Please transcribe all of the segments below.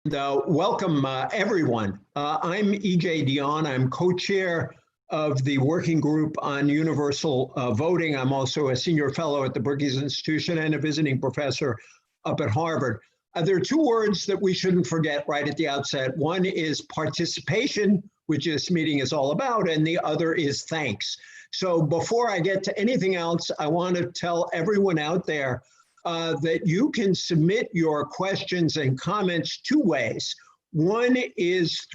Welcome, everyone. I'm E.J. Dion. I'm co-chair of the Working Group on Universal Voting. I'm also a senior fellow at the Brookings Institution and a visiting professor up at Harvard. There are two words that we shouldn't forget right at the outset. One is participation, which this meeting is all about, and the other is thanks. So before I get to anything else, I want to tell everyone out there that you can submit your questions and comments two ways. One is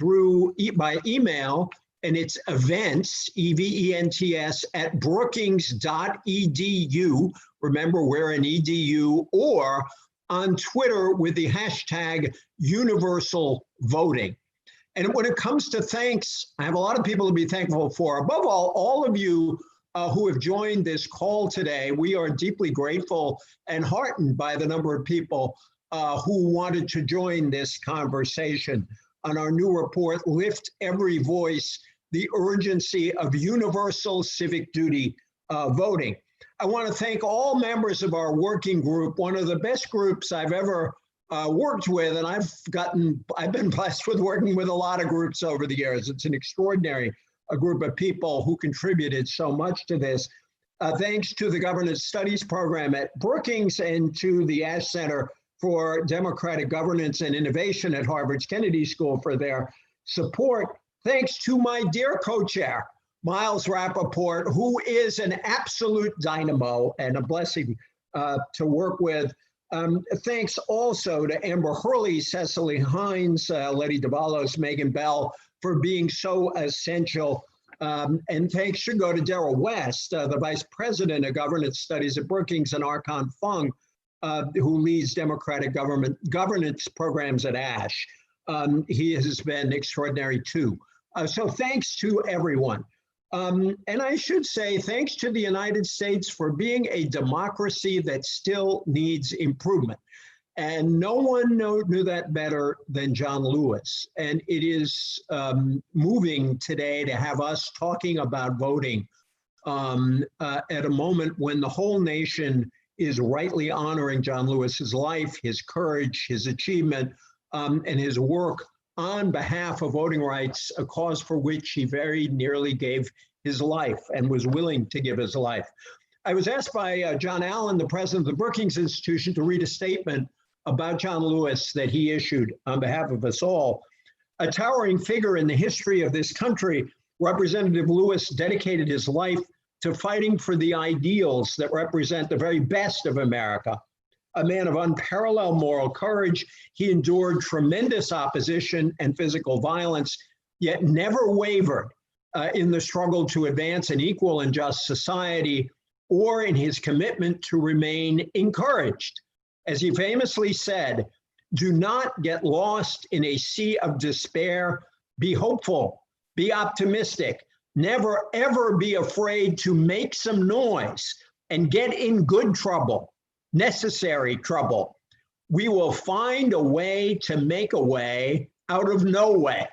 by email, and it's events, E-V-E-N-T-S, at brookings.edu. Remember, we're an edu, or on Twitter with the hashtag universal voting. And when it comes to thanks, I have a lot of people to be thankful for. Above all of you who have joined this call today. We are deeply grateful and heartened by the number of people who wanted to join this conversation on our new report, Lift Every Voice, the Urgency of Universal Civic Duty Voting. I want to thank all members of our working group, one of the best groups I've ever worked with, and I've been blessed with working with a lot of groups over the years. It's an extraordinary a group of people who contributed so much to this. Thanks to the Governance Studies program at Brookings and to the Ash Center for Democratic Governance and Innovation at Harvard's Kennedy School for their support. Thanks to my dear co-chair, Miles Rappaport, who is an absolute dynamo and a blessing to work with. Thanks also to Amber Hurley, Cecily Hines, Letty Davalos, Megan Bell, for being so essential. And thanks should go to Darrell West, the Vice President of Governance Studies at Brookings, and Archon Fung, who leads Democratic governance programs at ASH. He has been extraordinary too. So thanks to everyone. And I should say thanks to the United States for being a democracy that still needs improvement. And no one knew that better than John Lewis. And it is moving today to have us talking about voting at a moment when the whole nation is rightly honoring John Lewis's life, his courage, his achievement, and his work on behalf of voting rights, a cause for which he very nearly gave his life and was willing to give his life. I was asked by John Allen, the president of the Brookings Institution, to read a statement about John Lewis that he issued on behalf of us all. A towering figure in the history of this country, Representative Lewis dedicated his life to fighting for the ideals that represent the very best of America. A man of unparalleled moral courage, he endured tremendous opposition and physical violence, yet never wavered in the struggle to advance an equal and just society or in his commitment to remain encouraged. As he famously said, do not get lost in a sea of despair. Be hopeful, be optimistic. Never, ever be afraid to make some noise and get in good trouble, necessary trouble. We will find a way to make a way out of no way.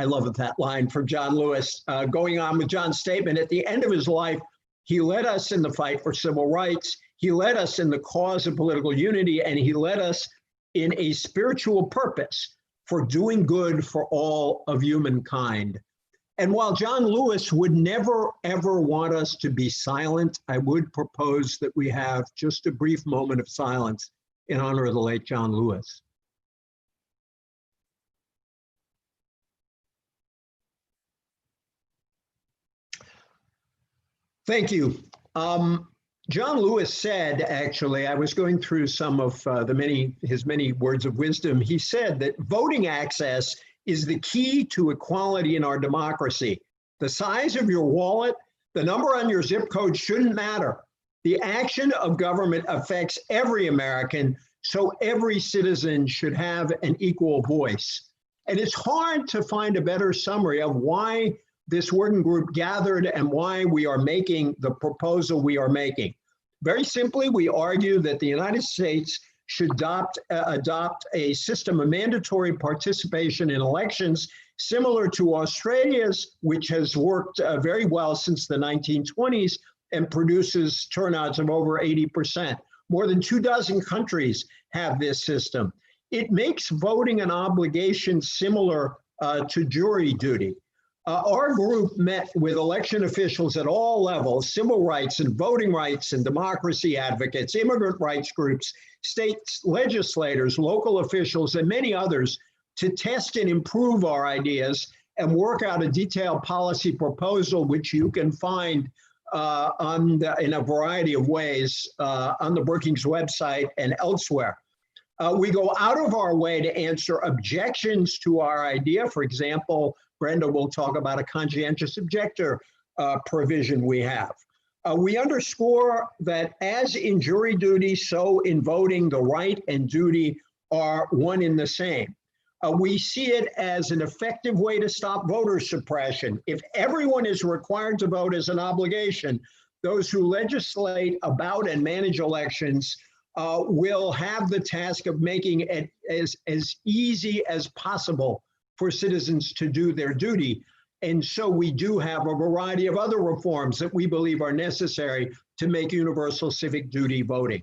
I love that line from John Lewis. Going on with John's statement, at the end of his life, he led us in the fight for civil rights. He led us in the cause of political unity, and he led us in a spiritual purpose for doing good for all of humankind. And while John Lewis would never, ever want us to be silent, I would propose that we have just a brief moment of silence in honor of the late John Lewis. Thank you. John Lewis said, actually, I was going through some of his many words of wisdom. He said that voting access is the key to equality in our democracy. The size of your wallet, the number on your zip code shouldn't matter. The action of government affects every American, so every citizen should have an equal voice. And it's hard to find a better summary of why this working group gathered and why we are making the proposal we are making. Very simply, we argue that the United States should adopt a system of mandatory participation in elections similar to Australia's, which has worked very well since the 1920s and produces turnouts of over 80%. More than 24 countries have this system. It makes voting an obligation similar to jury duty. Our group met with election officials at all levels, civil rights and voting rights and democracy advocates, immigrant rights groups, state legislators, local officials, and many others to test and improve our ideas and work out a detailed policy proposal, which you can find in a variety of ways on the Brookings website and elsewhere. We go out of our way to answer objections to our idea. For example, Brenda will talk about a conscientious objector provision we have. We underscore that as in jury duty, so in voting, the right and duty are one and the same. We see it as an effective way to stop voter suppression. If everyone is required to vote as an obligation, those who legislate about and manage elections will have the task of making it as easy as possible for citizens to do their duty. And so we do have a variety of other reforms that we believe are necessary to make universal civic duty voting.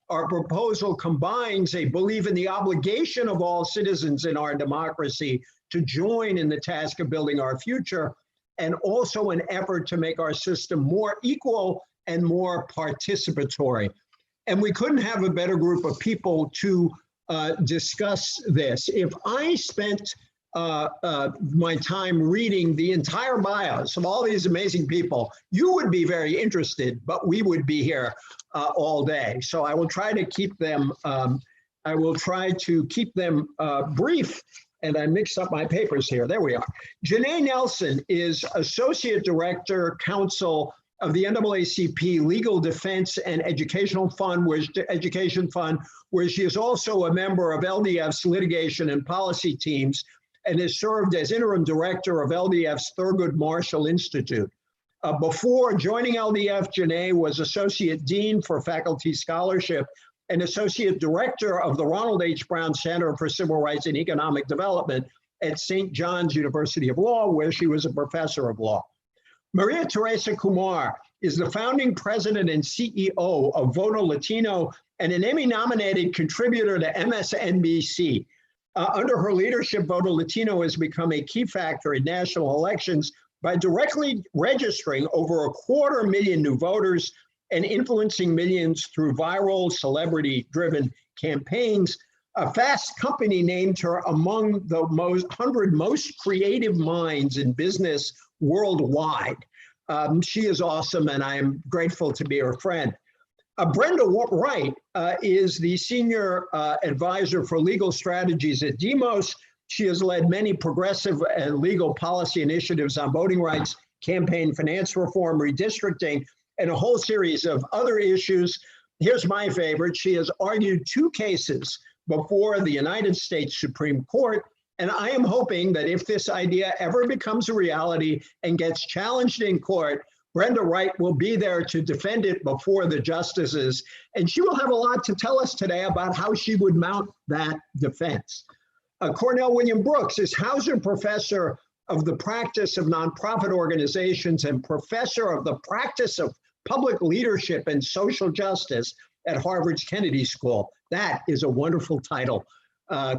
Our proposal combines a belief in the obligation of all citizens in our democracy to join in the task of building our future, and also an effort to make our system more equal and more participatory. And we couldn't have a better group of people to discuss this. If I spent my time reading the entire bios of all these amazing people, you would be very interested, but we would be here all day. So I will try to keep them. Brief. And I mixed up my papers here. There we are. Janae Nelson is Associate Director, Counsel of the NAACP Legal Defense and Education Fund, where she is also a member of LDF's litigation and policy teams, and has served as interim director of LDF's Thurgood Marshall Institute. Before joining LDF, Janae was associate dean for faculty scholarship and associate director of the Ronald H. Brown Center for Civil Rights and Economic Development at St. John's University of Law, where she was a professor of law. Maria Teresa Kumar is the founding president and CEO of Voto Latino and an Emmy-nominated contributor to MSNBC. Under her leadership, Voto Latino has become a key factor in national elections by directly registering over 250,000 new voters and influencing millions through viral, celebrity-driven campaigns. Fast Company named her among the 100 most creative minds in business worldwide. She is awesome, and I am grateful to be her friend. Brenda Wright is the senior advisor for legal strategies at Demos. She has led many progressive and legal policy initiatives on voting rights, campaign finance reform, redistricting, and a whole series of other issues. Here's my favorite. She has argued 2 cases before the United States Supreme Court, and I am hoping that if this idea ever becomes a reality and gets challenged in court, Brenda Wright will be there to defend it before the justices, and she will have a lot to tell us today about how she would mount that defense. Cornell William Brooks is Hauser Professor of the Practice of Nonprofit Organizations and Professor of the Practice of Public Leadership and Social Justice at Harvard's Kennedy School. That is a wonderful title,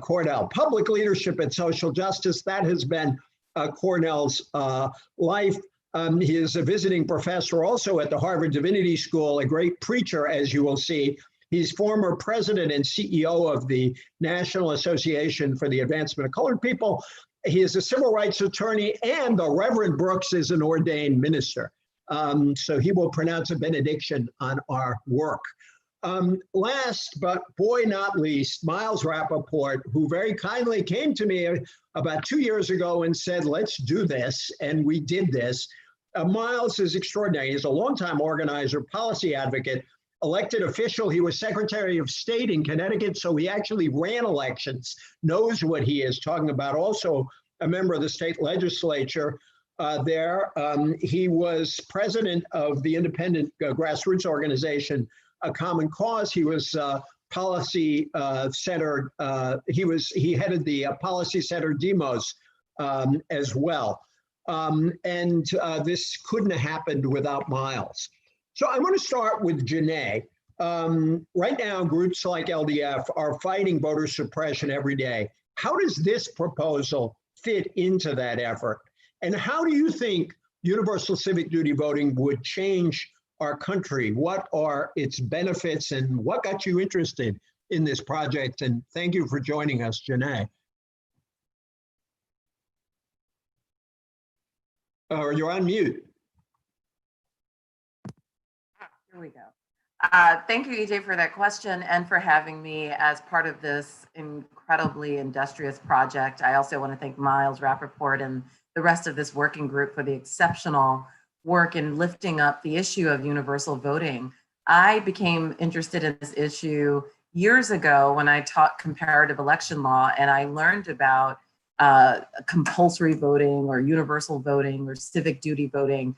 Cornell. Public Leadership and Social Justice, that has been Cornell's life. He is a visiting professor also at the Harvard Divinity School, a great preacher, as you will see. He's former president and CEO of the National Association for the Advancement of Colored People. He is a civil rights attorney, and the Reverend Brooks is an ordained minister. So he will pronounce a benediction on our work. Last, but boy not least, Miles Rappaport, who very kindly came to me about 2 years ago and said, let's do this, and we did this. Miles is extraordinary. He's a longtime organizer, policy advocate, elected official. He was Secretary of State in Connecticut, so he actually ran elections, knows what he is talking about. Also a member of the state legislature there. He was president of the independent grassroots organization, A Common Cause. He was policy center. He headed the policy center Demos as well. This couldn't have happened without Miles. So I'm going to start with Janae. Right now, groups like LDF are fighting voter suppression every day. How does this proposal fit into that effort? And how do you think universal civic duty voting would change our country? What are its benefits and what got you interested in this project? And thank you for joining us, Janae. You're on mute. Here we go. Thank you, EJ, for that question and for having me as part of this incredibly industrious project. I also want to thank Miles Rappaport and the rest of this working group for the exceptional work in lifting up the issue of universal voting. I became interested in this issue years ago when I taught comparative election law, and I learned about compulsory voting or universal voting or civic duty voting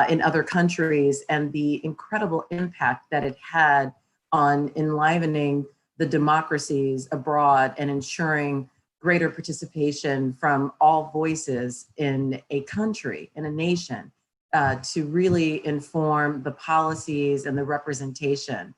in other countries, and the incredible impact that it had on enlivening the democracies abroad and ensuring greater participation from all voices in a country, in a nation, to really inform the policies and the representation.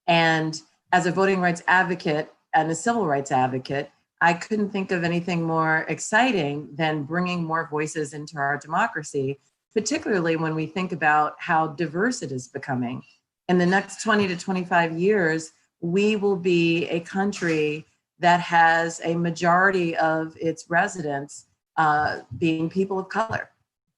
And as a voting rights advocate and a civil rights advocate, I couldn't think of anything more exciting than bringing more voices into our democracy, particularly when we think about how diverse it is becoming. In the next 20 to 25 years, we will be a country that has a majority of its residents being people of color.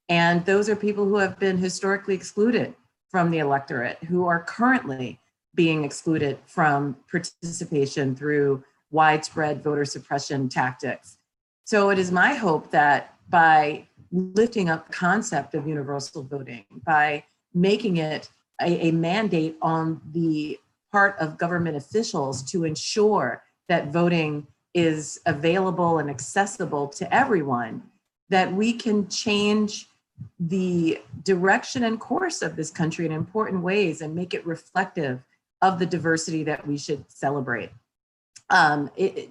And those are people who have been historically excluded from the electorate, who are currently being excluded from participation through widespread voter suppression tactics. So it is my hope that by lifting up the concept of universal voting, by making it a mandate on the part of government officials to ensure that voting is available and accessible to everyone, that we can change the direction and course of this country in important ways and make it reflective of the diversity that we should celebrate.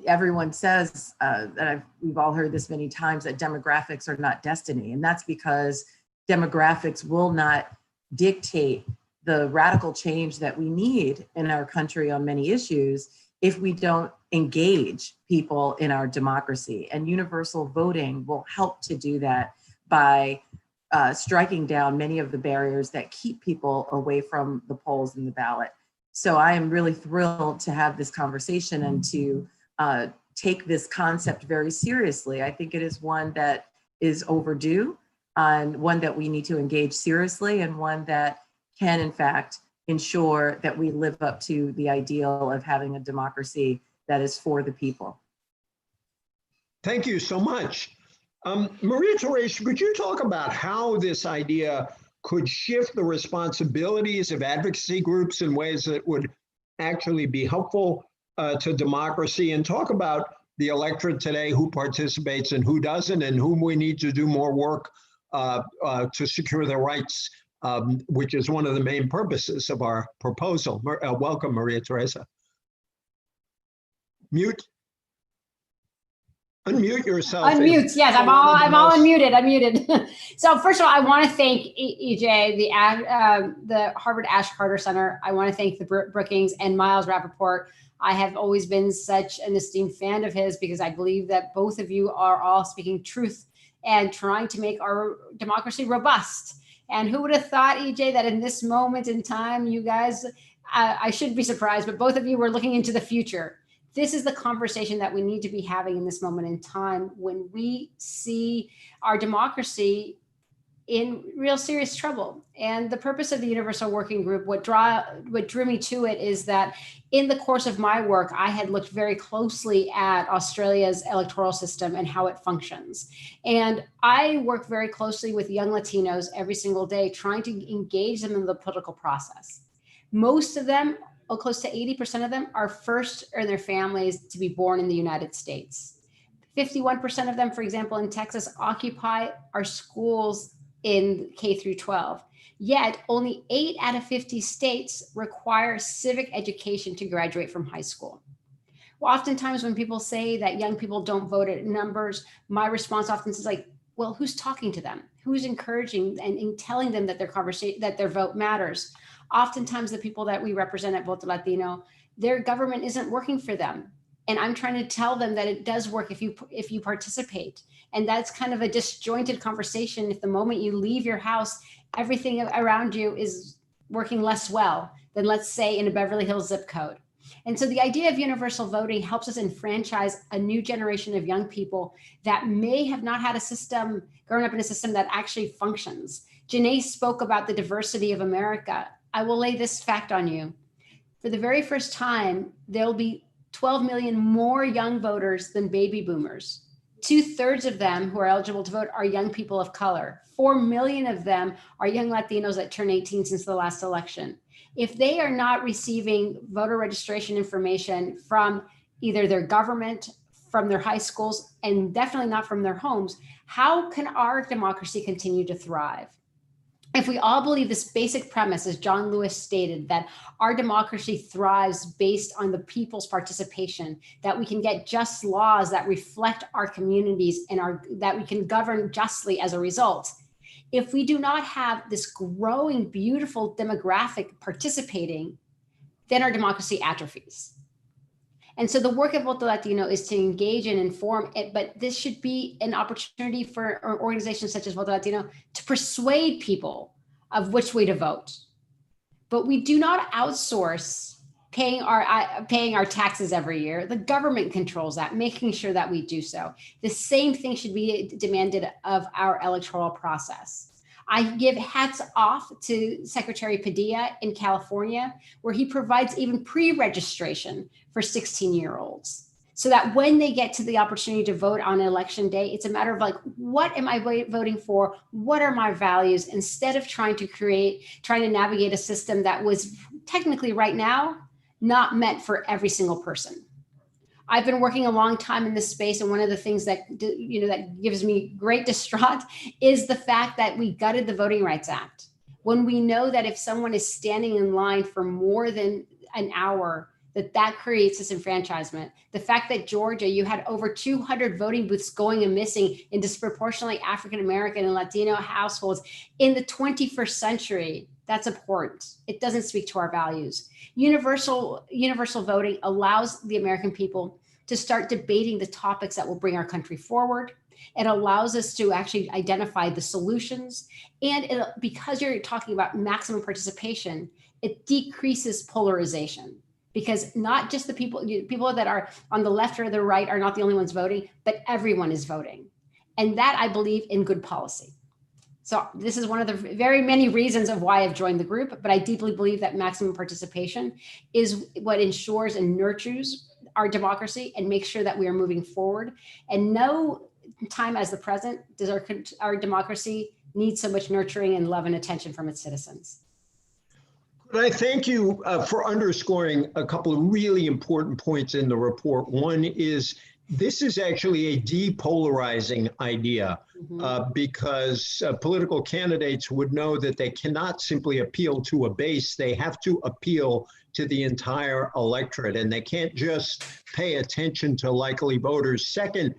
Everyone says that we've all heard this many times, that demographics are not destiny. And that's because demographics will not dictate the radical change that we need in our country on many issues if we don't engage people in our democracy. And universal voting will help to do that by striking down many of the barriers that keep people away from the polls and the ballot. So I am really thrilled to have this conversation and to take this concept very seriously. I think it is one that is overdue, and one that we need to engage seriously, and one that can, in fact, ensure that we live up to the ideal of having a democracy that is for the people. Thank you so much. Maria Teresa, could you talk about how this idea could shift the responsibilities of advocacy groups in ways that would actually be helpful to democracy, and talk about the electorate today, who participates and who doesn't, and whom we need to do more work to secure their rights, which is one of the main purposes of our proposal. Welcome, Maria Teresa. Mute. Unmute yourself. Unmute, yes, I'm all unmuted, unmuted. So first of all, I want to thank EJ, the Harvard Ash Carter Center. I want to thank the Brookings and Miles Rappaport. I have always been such an esteemed fan of his, because I believe that both of you are all speaking truth and trying to make our democracy robust. And who would have thought, EJ, that in this moment in time, you guys, I should be surprised, but both of you were looking into the future. This is the conversation that we need to be having in this moment in time, when we see our democracy in real serious trouble. And the purpose of the Universal Working Group, what drew me to it, is that in the course of my work, I had looked very closely at Australia's electoral system and how it functions. And I work very closely with young Latinos every single day, trying to engage them in the political process. Most of them, close to 80% of them, are first in their families to be born in the United States. 51% of them, for example, in Texas, occupy our schools in K through 12. Yet only 8 out of 50 states require civic education to graduate from high school. Well, oftentimes when people say that young people don't vote at numbers, my response often is like, well, who's talking to them? Who's encouraging and telling them that their vote matters? Oftentimes the people that we represent at Voto Latino, their government isn't working for them. And I'm trying to tell them that it does work if you participate. And that's kind of a disjointed conversation. If the moment you leave your house, everything around you is working less well than, let's say, in a Beverly Hills zip code. And so the idea of universal voting helps us enfranchise a new generation of young people that may have not had a system, grown up in a system that actually functions. Janae spoke about the diversity of America. I will lay this fact on you. For the very first time, there'll be 12 million more young voters than baby boomers. 2/3 of them who are eligible to vote are young people of color. 4 million of them are young Latinos that turned 18 since the last election. If they are not receiving voter registration information from either their government, from their high schools, and definitely not from their homes, how can our democracy continue to thrive? If we all believe this basic premise, as John Lewis stated, that our democracy thrives based on the people's participation, that we can get just laws that reflect our communities and that we can govern justly as a result. If we do not have this growing, beautiful demographic participating, then our democracy atrophies. And so the work of Voto Latino is to engage and inform it, but this should be an opportunity for organizations such as Voto Latino to persuade people of which way to vote. But we do not outsource paying our taxes every year. The government controls that, making sure that we do so. The same thing should be demanded of our electoral process. I give hats off to Secretary Padilla in California, where he provides even pre-registration for 16-year-olds, so that when they get to the opportunity to vote on election day, it's a matter of like, what am I voting for? What are my values? Instead of trying to navigate a system that was technically right now not meant for every single person. I've been working a long time in this space, and one of the things that that gives me great distraught is the fact that we gutted the Voting Rights Act. When we know that if someone is standing in line for more than an hour, that creates disenfranchisement. The fact that Georgia, you had over 200 voting booths going and missing in disproportionately African American and Latino households in the 21st century. That's abhorrent. It doesn't speak to our values. Universal voting allows the American people to start debating the topics that will bring our country forward. It allows us to actually identify the solutions. And because you're talking about maximum participation, it decreases polarization, because not just the people that are on the left or the right are not the only ones voting, but everyone is voting. And that, I believe, in good policy. So this is one of the very many reasons of why I've joined the group, but I deeply believe that maximum participation is what ensures and nurtures our democracy and makes sure that we are moving forward. And no time as the present does our democracy need so much nurturing and love and attention from its citizens. But I thank you for underscoring a couple of really important points in the report. One is this is actually a depolarizing idea, because political candidates would know that they cannot simply appeal to a base. They have to appeal to the entire electorate, and they can't just pay attention to likely voters. Second,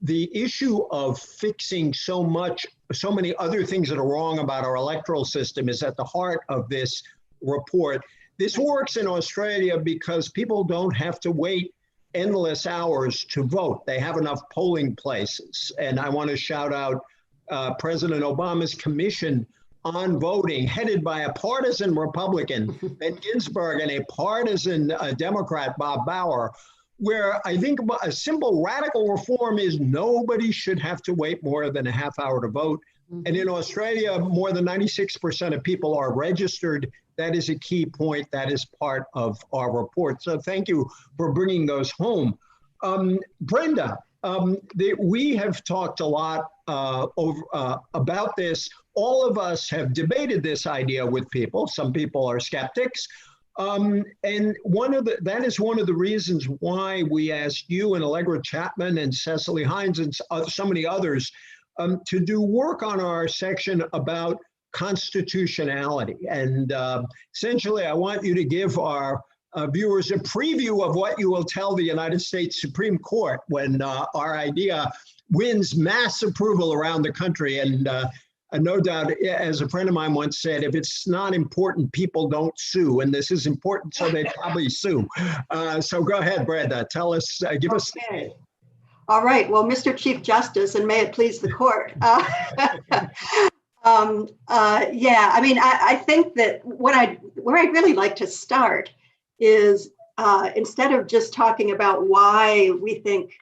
the issue of fixing so many other things that are wrong about our electoral system is at the heart of this report. This works in Australia because people don't have to wait endless hours to vote. They have enough polling places. And I want to shout out President Obama's commission on voting, headed by a partisan Republican, Ben Ginsburg, and a partisan Democrat, Bob Bauer, where I think a simple radical reform is nobody should have to wait more than a half hour to vote. And in Australia, more than 96% of people are registered. That is a key point. That is part of our report. So thank you for bringing those home. Brenda, we have talked a lot about this. All of us have debated this idea with people. Some people are skeptics. And that is one of the reasons why we asked you and Allegra Chapman and Cecily Hines and so many others to do work on our section about constitutionality. And essentially, I want you to give our viewers a preview of what you will tell the United States Supreme Court when our idea wins mass approval around the country. And No doubt, as a friend of mine once said, if it's not important, people don't sue, and this is important, so they probably sue. So go ahead, Brad, tell us, give us. Okay. All right, well, Mr. Chief Justice, and may it please the court. Yeah, I mean, I think that where I'd really like to start is instead of just talking about why we think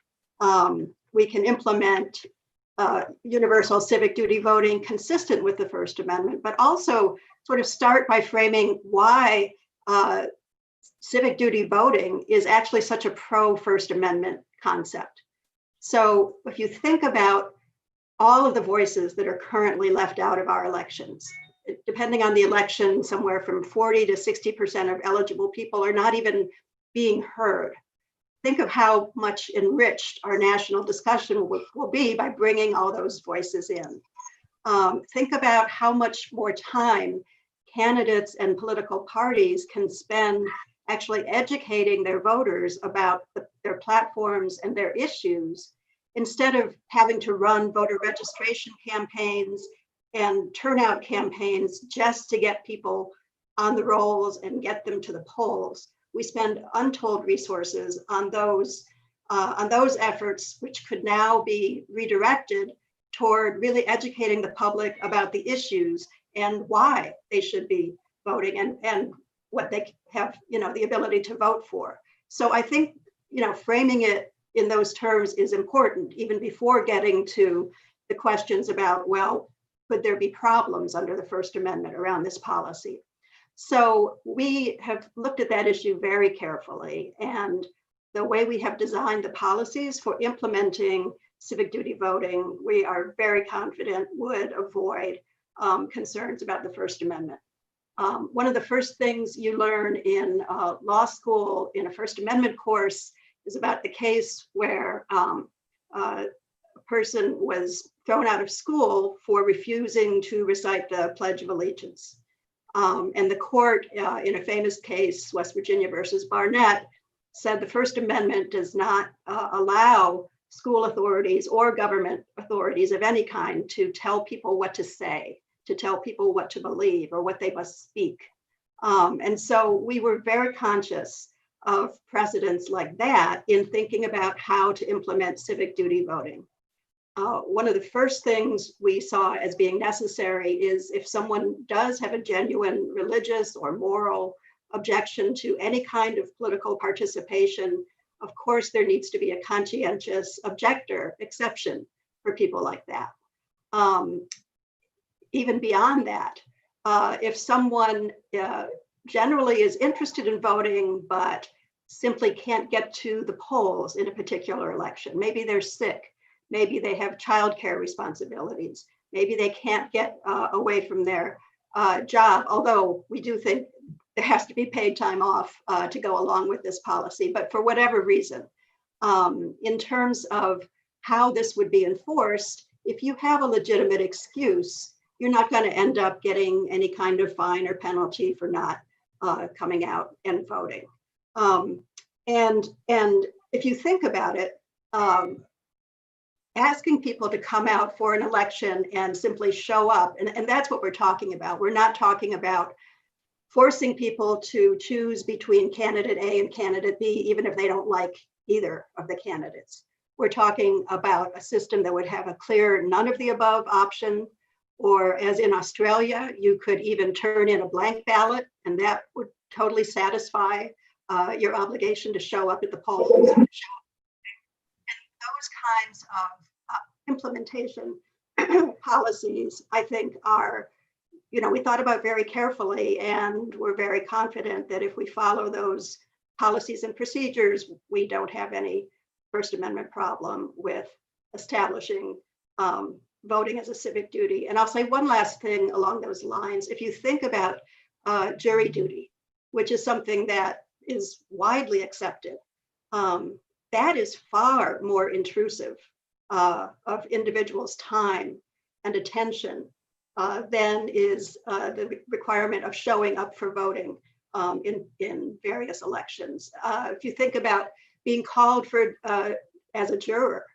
we can implement universal civic duty voting consistent with the First Amendment, but also sort of start by framing why civic duty voting is actually such a pro-First Amendment concept. So if you think about all of the voices that are currently left out of our elections, depending on the election, somewhere from 40 to 60% of eligible people are not even being heard. Think of how much enriched our national discussion will be by bringing all those voices in. Think about how much more time candidates and political parties can spend actually educating their voters about their platforms and their issues, instead of having to run voter registration campaigns and turnout campaigns just to get people on the rolls and get them to the polls. We spend untold resources on those efforts, which could now be redirected toward really educating the public about the issues and why they should be voting and what they have, the ability to vote for. So I think, framing it in those terms is important, even before getting to the questions about, well, could there be problems under the First Amendment around this policy? So we have looked at that issue very carefully, and the way we have designed the policies for implementing civic duty voting, we are very confident would avoid concerns about the First Amendment. One of the first things you learn in law school in a First Amendment course is about the case where a person was thrown out of school for refusing to recite the Pledge of Allegiance. And the court, in a famous case, West Virginia versus Barnett, said the First Amendment does not allow school authorities or government authorities of any kind to tell people what to say, to tell people what to believe or what they must speak. And so we were very conscious of precedents like that in thinking about how to implement civic duty voting. One of the first things we saw as being necessary is if someone does have a genuine religious or moral objection to any kind of political participation, of course, there needs to be a conscientious objector exception for people like that. Even beyond that, if someone generally is interested in voting, but simply can't get to the polls in a particular election, maybe they're sick, maybe they have childcare responsibilities, maybe they can't get away from their job, although we do think there has to be paid time off to go along with this policy, but for whatever reason, in terms of how this would be enforced, if you have a legitimate excuse, you're not going to end up getting any kind of fine or penalty for not coming out and voting. And if you think about it, asking people to come out for an election and simply show up, and that's what we're talking about. We're not talking about forcing people to choose between candidate A and candidate B, even if they don't like either of the candidates. We're talking about a system that would have a clear none of the above option, or as in Australia, you could even turn in a blank ballot, and that would totally satisfy your obligation to show up at the polls. And those kinds of implementation policies, I think, are, we thought about very carefully, and we're very confident that if we follow those policies and procedures, we don't have any First Amendment problem with establishing voting as a civic duty. And I'll say one last thing along those lines. If you think about jury duty, which is something that is widely accepted, that is far more intrusive of individuals' time and attention than is the requirement of showing up for voting in various elections. If you think about being called for as a juror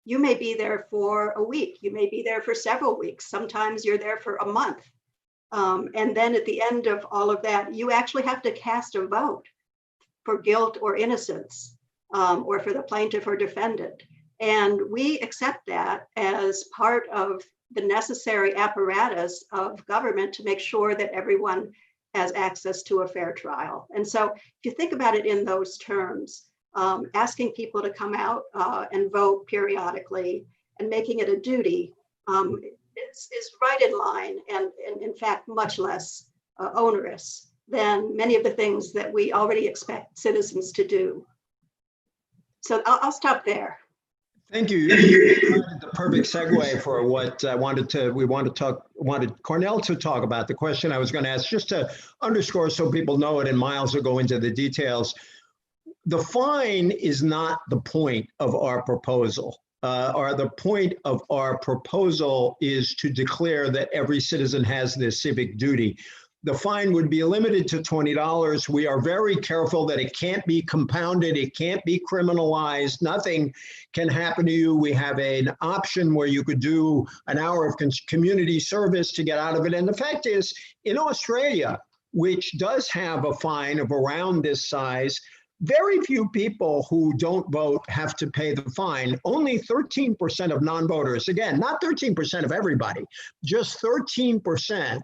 you may be there for a week, you may be there for several weeks, sometimes you're there for a month. And then at the end of all of that, you actually have to cast a vote for guilt or innocence, or for the plaintiff or defendant. And we accept that as part of the necessary apparatus of government to make sure that everyone has access to a fair trial. And so if you think about it in those terms, asking people to come out and vote periodically and making it a duty is right in line, and in fact, much less onerous than many of the things that we already expect citizens to do. So I'll stop there. Thank you. You provided the perfect segue for what I wanted Cornell to talk about. The question I was going to ask, just to underscore so people know it, and Miles will go into the details. The fine is not the point of our proposal. Or the point of our proposal is to declare that every citizen has this civic duty. The fine would be limited to $20. We are very careful that it can't be compounded, it can't be criminalized, nothing can happen to you. We have an option where you could do an hour of community service to get out of it. And the fact is, in Australia, which does have a fine of around this size, very few people who don't vote have to pay the fine. Only 13% of non-voters, again, not 13% of everybody, just 13%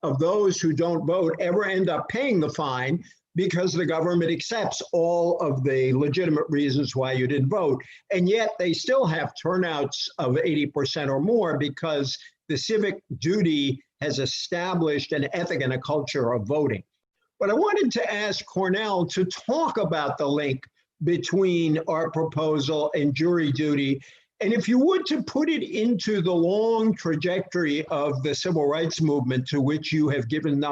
of those who don't vote ever end up paying the fine, because the government accepts all of the legitimate reasons why you didn't vote. And yet they still have turnouts of 80% or more, because the civic duty has established an ethic and a culture of voting. But I wanted to ask Cornell to talk about the link between our proposal and jury duty. And if you would, to put it into the long trajectory of the civil rights movement to which you have given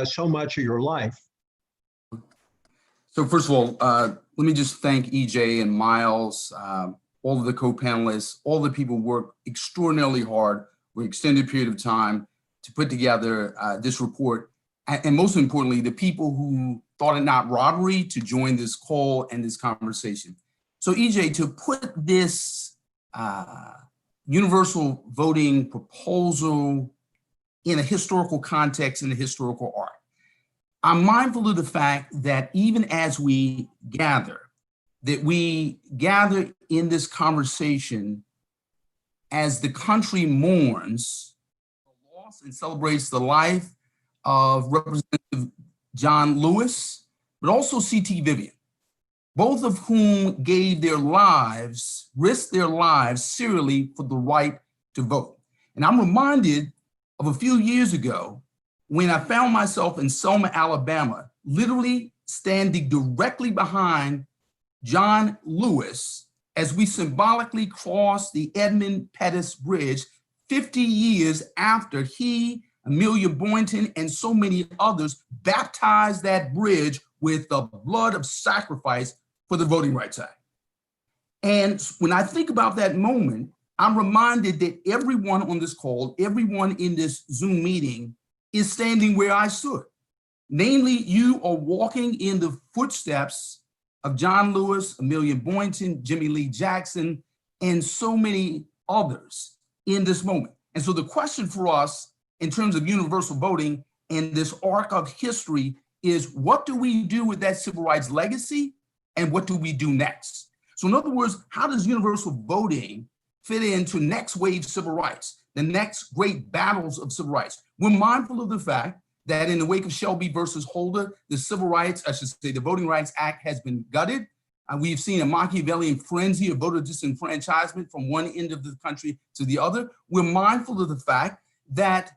so much of your life. So first of all, let me just thank EJ and Miles, all of the co-panelists, all the people who worked extraordinarily hard for an extended period of time to put together this report. And most importantly, the people who thought it not robbery to join this call and this conversation. So EJ, to put this universal voting proposal in a historical context, in a historical arc, I'm mindful of the fact that even as we gather in this conversation as the country mourns the loss and celebrates the life of Representative John Lewis, but also C.T. Vivian, both of whom gave their lives, risked their lives serially for the right to vote. And I'm reminded of a few years ago when I found myself in Selma, Alabama, literally standing directly behind John Lewis as we symbolically crossed the Edmund Pettus Bridge 50 years after he, Amelia Boynton, and so many others baptized that bridge with the blood of sacrifice for the Voting Rights Act. And when I think about that moment, I'm reminded that everyone on this call, everyone in this Zoom meeting is standing where I stood. Namely, you are walking in the footsteps of John Lewis, Amelia Boynton, Jimmy Lee Jackson, and so many others in this moment. And so the question for us in terms of universal voting and this arc of history is, what do we do with that civil rights legacy, and what do we do next? So in other words, how does universal voting fit into next wave civil rights, the next great battles of civil rights? We're mindful of the fact that in the wake of Shelby versus Holder, the civil rights, I should say, the Voting Rights Act has been gutted. We've seen a Machiavellian frenzy of voter disenfranchisement from one end of the country to the other. We're mindful of the fact that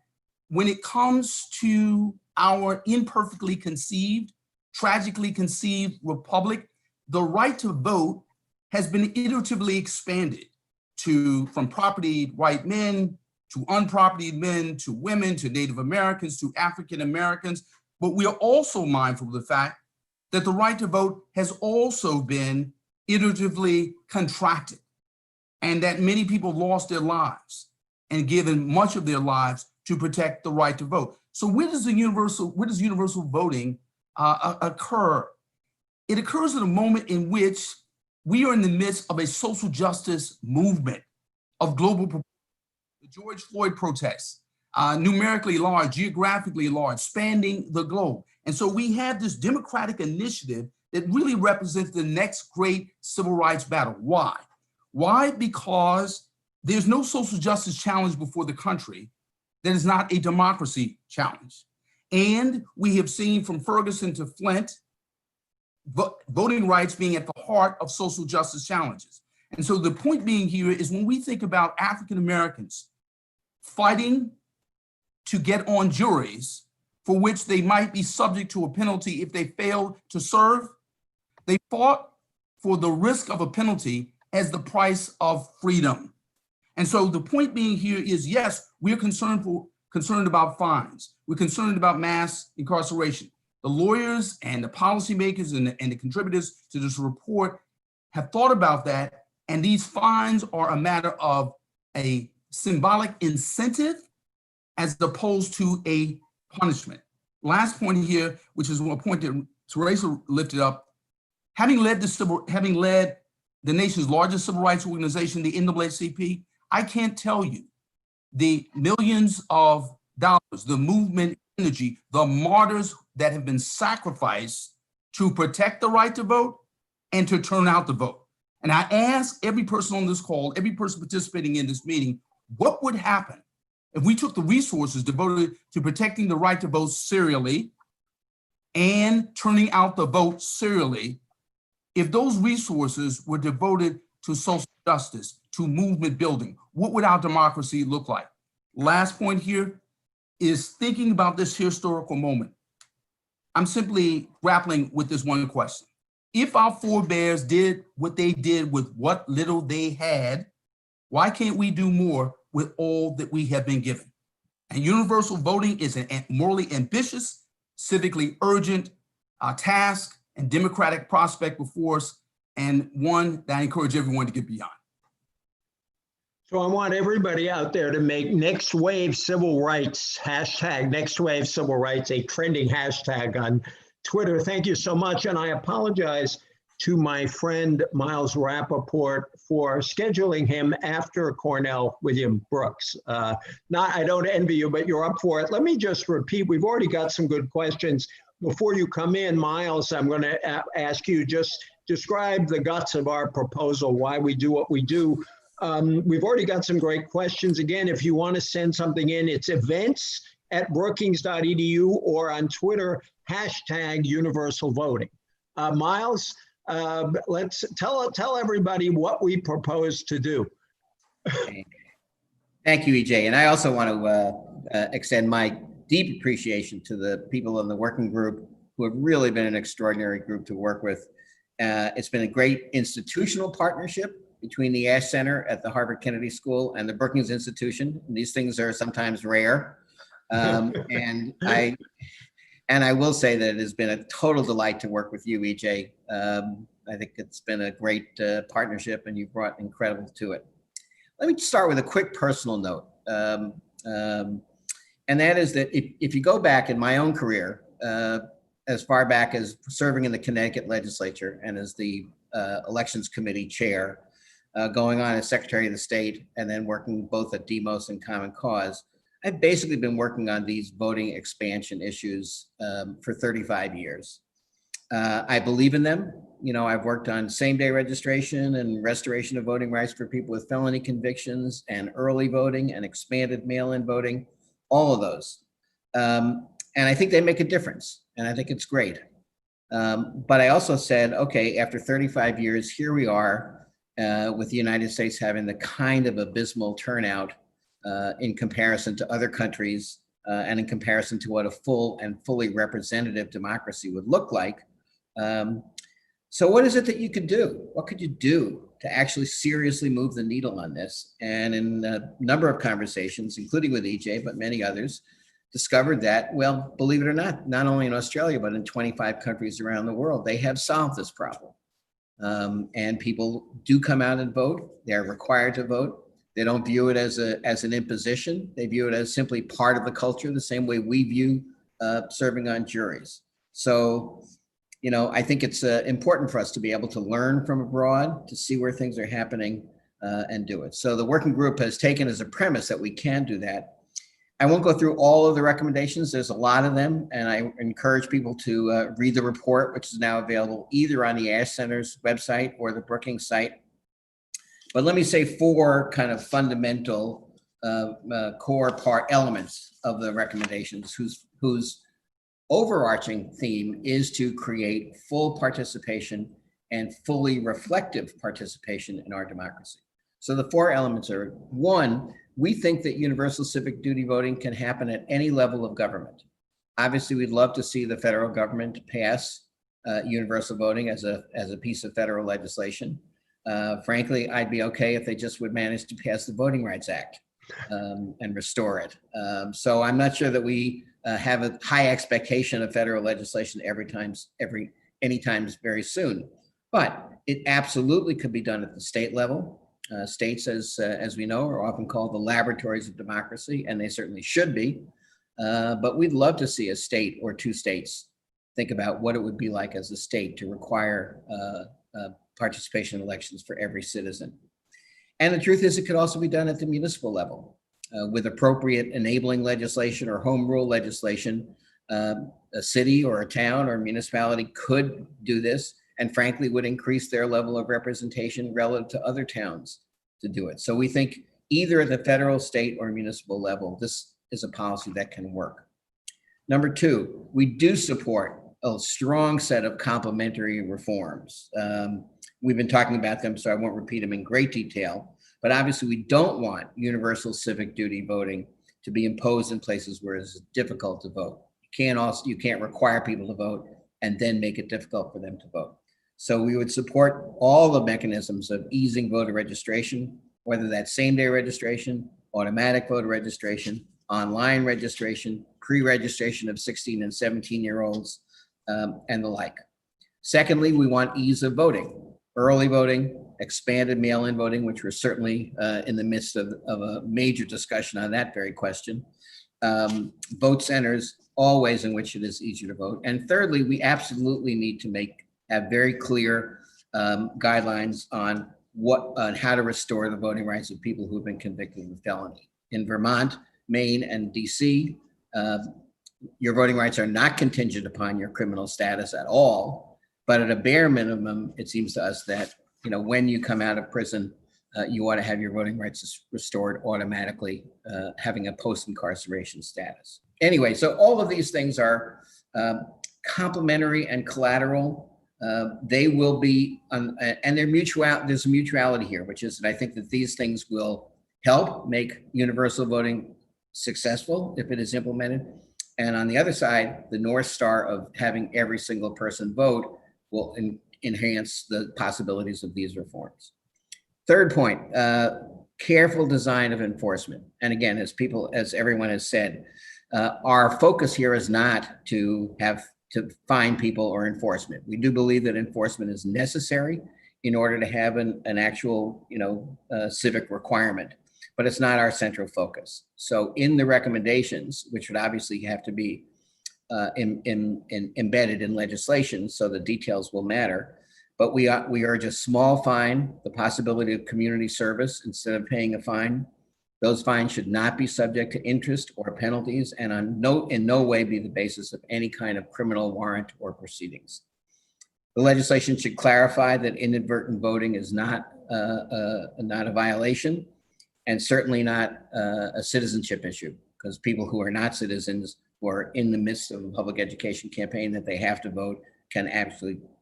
when it comes to our imperfectly conceived, tragically conceived republic, the right to vote has been iteratively expanded from property white men to unpropertied men, to women, to Native Americans, to African Americans. But we are also mindful of the fact that the right to vote has also been iteratively contracted, and that many people lost their lives and given much of their lives to protect the right to vote. So where does universal voting occur? It occurs at a moment in which we are in the midst of a social justice movement of global proportions. The George Floyd protests, numerically large, geographically large, spanning the globe. And so we have this democratic initiative that really represents the next great civil rights battle. Why? Why? Because there's no social justice challenge before the country that is not a democracy challenge. And we have seen from Ferguson to Flint, voting rights being at the heart of social justice challenges. And so the point being here is when we think about African Americans fighting to get on juries for which they might be subject to a penalty if they fail to serve, they fought for the risk of a penalty as the price of freedom. And so the point being here is, yes, we're concerned about fines. We're concerned about mass incarceration. The lawyers and the policymakers and the contributors to this report have thought about that. And these fines are a matter of a symbolic incentive as opposed to a punishment. Last point here, which is a point that Teresa lifted up, having led the nation's largest civil rights organization, the NAACP, I can't tell you the millions of dollars, the movement energy, the martyrs that have been sacrificed to protect the right to vote and to turn out the vote. And I ask every person on this call, every person participating in this meeting, what would happen if we took the resources devoted to protecting the right to vote serially and turning out the vote serially, if those resources were devoted to social justice, to movement building? What would our democracy look like? Last point here is thinking about this historical moment. I'm simply grappling with this one question. If our forebears did what they did with what little they had, why can't we do more with all that we have been given? And universal voting is a morally ambitious, civically urgent task and democratic prospect before us, and one that I encourage everyone to get beyond. So I want everybody out there to make Next Wave Civil Rights, hashtag Next Wave Civil Rights, a trending hashtag on Twitter. Thank you so much. And I apologize to my friend Miles Rappaport for scheduling him after Cornell William Brooks. I don't envy you, but you're up for it. Let me just repeat, we've already got some good questions. Before you come in, Miles, I'm going to ask you just describe the guts of our proposal, why we do what we do. We've already got some great questions. Again, if you want to send something in, it's events@brookings.edu or on Twitter, hashtag universal voting. Miles, let's tell everybody what we propose to do. Thank you, EJ. And I also want to extend my deep appreciation to the people in the working group who have really been an extraordinary group to work with. It's been a great institutional partnership between the Ash Center at the Harvard Kennedy School and the Brookings Institution. These things are sometimes rare. And I will say that it has been a total delight to work with you, EJ. I think it's been a great partnership and you brought incredible to it. Let me start with a quick personal note. And that is that if you go back in my own career, as far back as serving in the Connecticut legislature and as the elections committee chair, going on as Secretary of the State, and then working both at Demos and Common Cause, I've basically been working on these voting expansion issues for 35 years. I believe in them. You know, I've worked on same-day registration and restoration of voting rights for people with felony convictions and early voting and expanded mail-in voting, all of those. And I think they make a difference, and I think it's great. But I also said, okay, after 35 years, here we are with the United States having the kind of abysmal turnout in comparison to other countries and in comparison to what a full and fully representative democracy would look like. So what is it that you could do? What could you do to actually seriously move the needle on this? And in a number of conversations, including with EJ, but many others, discovered that, well, believe it or not, not only in Australia, but in 25 countries around the world, they have solved this problem. And people do come out and vote. They're required to vote. They don't view it as an imposition. They view it as simply part of the culture, the same way we view serving on juries. So, I think it's important for us to be able to learn from abroad, to see where things are happening and do it. So the working group has taken as a premise that we can do that. I won't go through all of the recommendations. There's a lot of them, and I encourage people to read the report, which is now available either on the Ash Center's website or the Brookings site. But let me say 4 kind of fundamental core part elements of the recommendations whose overarching theme is to create full participation and fully reflective participation in our democracy. So the 4 elements are: 1, we think that universal civic duty voting can happen at any level of government. Obviously, we'd love to see the federal government pass universal voting as a piece of federal legislation. Frankly, I'd be okay if they just would manage to pass the Voting Rights Act and restore it. So I'm not sure that we have a high expectation of federal legislation anytime very soon, but it absolutely could be done at the state level. States, as we know, are often called the laboratories of democracy, and they certainly should be. But we'd love to see a state or 2 states think about what it would be like as a state to require participation in elections for every citizen. And the truth is, it could also be done at the municipal level with appropriate enabling legislation or home rule legislation. A city or a town or municipality could do this, and frankly would increase their level of representation relative to other towns to do it. So we think either at the federal, state, or municipal level, this is a policy that can work. Number 2, we do support a strong set of complementary reforms. We've been talking about them, so I won't repeat them in great detail, but obviously we don't want universal civic duty voting to be imposed in places where it's difficult to vote. You can't require people to vote and then make it difficult for them to vote. So we would support all the mechanisms of easing voter registration, whether that's same-day registration, automatic voter registration, online registration, pre-registration of 16 and 17-year-olds, and the like. Secondly, we want ease of voting, early voting, expanded mail-in voting, which we're certainly in the midst of a major discussion on that very question. Vote centers, all ways in which it is easier to vote. And thirdly, we absolutely need to have very clear guidelines on how to restore the voting rights of people who have been convicted of a felony. In Vermont, Maine, and DC, your voting rights are not contingent upon your criminal status at all. But at a bare minimum, it seems to us that when you come out of prison, you ought to have your voting rights restored automatically, having a post-incarceration status. Anyway, so all of these things are complementary and collateral. They will be, and there's a mutuality here, which is that I think that these things will help make universal voting successful if it is implemented. And on the other side, the North Star of having every single person vote will enhance the possibilities of these reforms. Third point, careful design of enforcement. And again, as everyone has said, our focus here is not to fine people or enforcement. We do believe that enforcement is necessary in order to have an actual, civic requirement, but it's not our central focus. So in the recommendations, which would obviously have to be embedded in legislation, so the details will matter, but we urge a small fine, the possibility of community service instead of paying a fine. Those fines should not be subject to interest or penalties, and in no way be the basis of any kind of criminal warrant or proceedings. The legislation should clarify that inadvertent voting is not a violation, and certainly not a citizenship issue, because people who are not citizens, who are in the midst of a public education campaign that they have to vote, can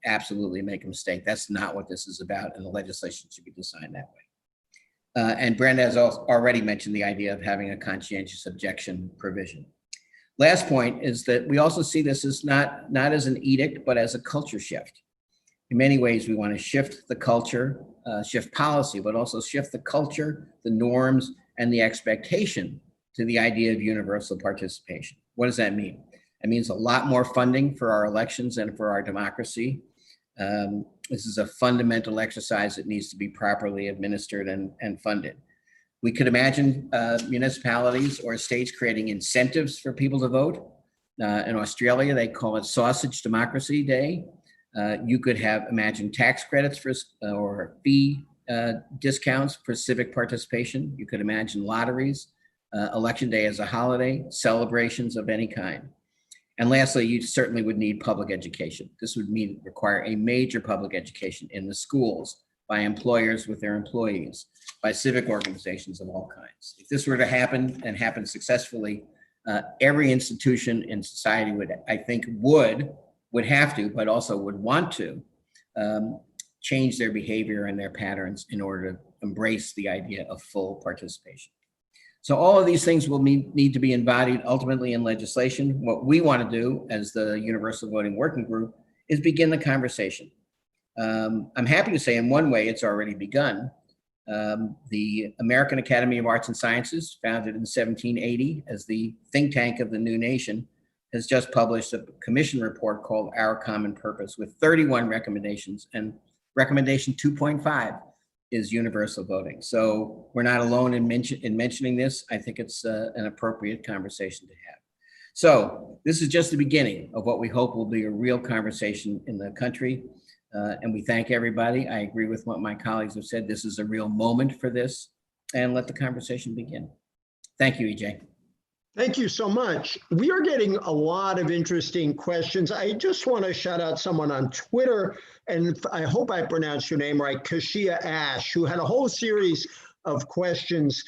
absolutely make a mistake. That's not what this is about, and the legislation should be designed that way. And Brenda has already mentioned the idea of having a conscientious objection provision. Last point is that we also see this as not as an edict, but as a culture shift. In many ways, we want to shift the culture, shift policy, but also shift the culture, the norms, and the expectation to the idea of universal participation. What does that mean? It means a lot more funding for our elections and for our democracy. This is a fundamental exercise that needs to be properly administered and funded. We could imagine municipalities or states creating incentives for people to vote. In Australia, they call it Sausage Democracy Day. You could imagine tax credits for or fee discounts for civic participation. You could imagine lotteries, election day as a holiday, celebrations of any kind. And lastly, you certainly would need public education. This would require a major public education in the schools, by employers with their employees, by civic organizations of all kinds. If this were to happen and happen successfully, every institution in society would have to, but also would want to change their behavior and their patterns in order to embrace the idea of full participation. So all of these things will need to be embodied ultimately in legislation. What we want to do as the Universal Voting Working Group is begin the conversation. I'm happy to say in one way it's already begun. The American Academy of Arts and Sciences, founded in 1780 as the think tank of the new nation, has just published a commission report called Our Common Purpose with 31 recommendations, and recommendation 2.5 is universal voting. So we're not alone in mentioning this. I think it's an appropriate conversation to have. So this is just the beginning of what we hope will be a real conversation in the country. And we thank everybody. I agree with what my colleagues have said. This is a real moment for this, and let the conversation begin. Thank you, EJ. Thank you so much. We are getting a lot of interesting questions. I just want to shout out someone on Twitter, and I hope I pronounced your name right, Kashia Ash, who had a whole series of questions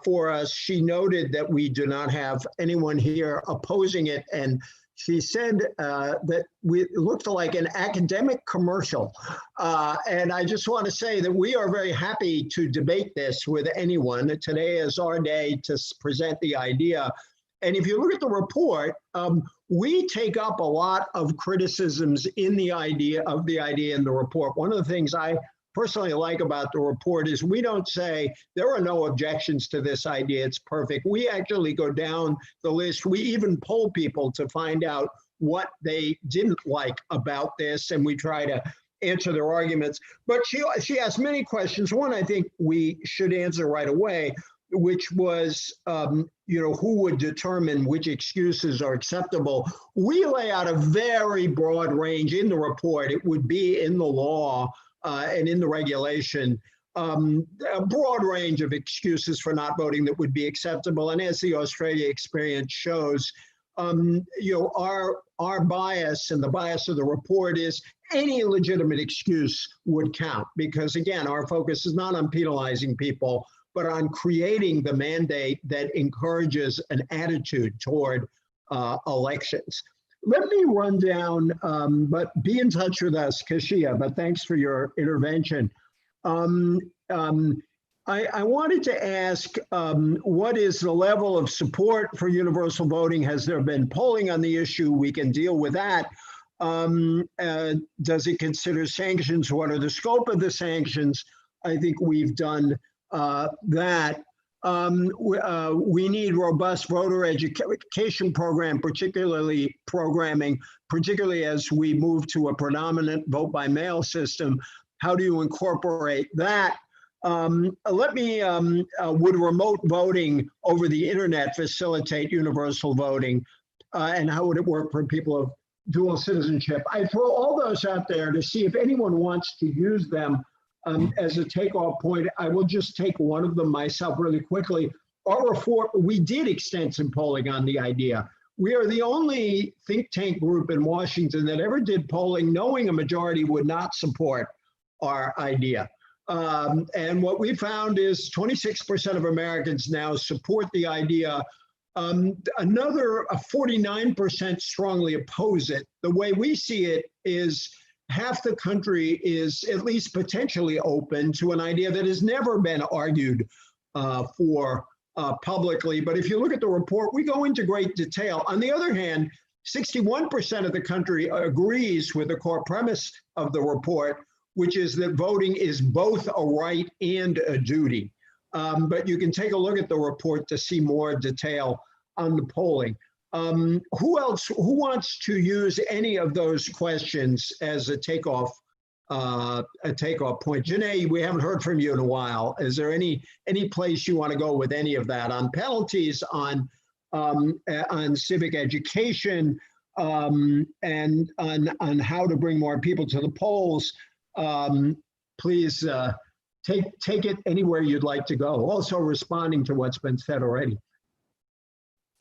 for us. She noted that we do not have anyone here opposing it, and she said that it looked like an academic commercial. And I just want to say that we are very happy to debate this with anyone. Today is our day to present the idea. And if you look at the report, we take up a lot of criticisms in the idea in the report. One of the things I personally like about the report is we don't say there are no objections to this idea, it's perfect. We actually go down the list. We even poll people to find out what they didn't like about this, and we try to answer their arguments. But she asked many questions. One I think we should answer right away, which was, who would determine which excuses are acceptable? We lay out a very broad range in the report. It would be in the law and in the regulation, a broad range of excuses for not voting that would be acceptable. And as the Australia experience shows, our bias and the bias of the report is any legitimate excuse would count, because again, our focus is not on penalizing people, but on creating the mandate that encourages an attitude toward elections. Let me run down, but be in touch with us, Kashia, but thanks for your intervention. I wanted to ask, what is the level of support for universal voting? Has there been polling on the issue? We can deal with that. Does it consider sanctions? What are the scope of the sanctions? I think we've done that. We need robust voter education programming, particularly as we move to a predominant vote by mail system. How do you incorporate that? Would remote voting over the internet facilitate universal voting? And how would it work for people of dual citizenship? I throw all those out there to see if anyone wants to use them as a takeoff point. I will just take one of them myself really quickly. Our report, we did extensive polling on the idea. We are the only think tank group in Washington that ever did polling knowing a majority would not support our idea. And what we found is 26% of Americans now support the idea. Another 49% strongly oppose it. The way we see it is half the country is at least potentially open to an idea that has never been argued for publicly. But if you look at the report, we go into great detail. On the other hand, 61% of the country agrees with the core premise of the report, which is that voting is both a right and a duty. But you can take a look at the report to see more detail on the polling. Who wants to use any of those questions as a takeoff point? Janae, we haven't heard from you in a while. Is there any place you want to go with any of that on penalties, on civic education, and on how to bring more people to the polls, please take it anywhere you'd like to go. Also responding to what's been said already.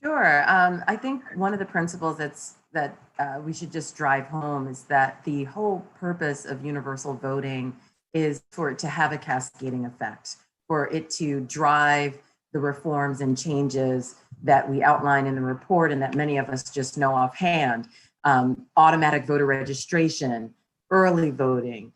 Sure. I think one of the principles that we should just drive home is that the whole purpose of universal voting is for it to have a cascading effect, for it to drive the reforms and changes that we outline in the report and that many of us just know offhand. Automatic voter registration, early voting,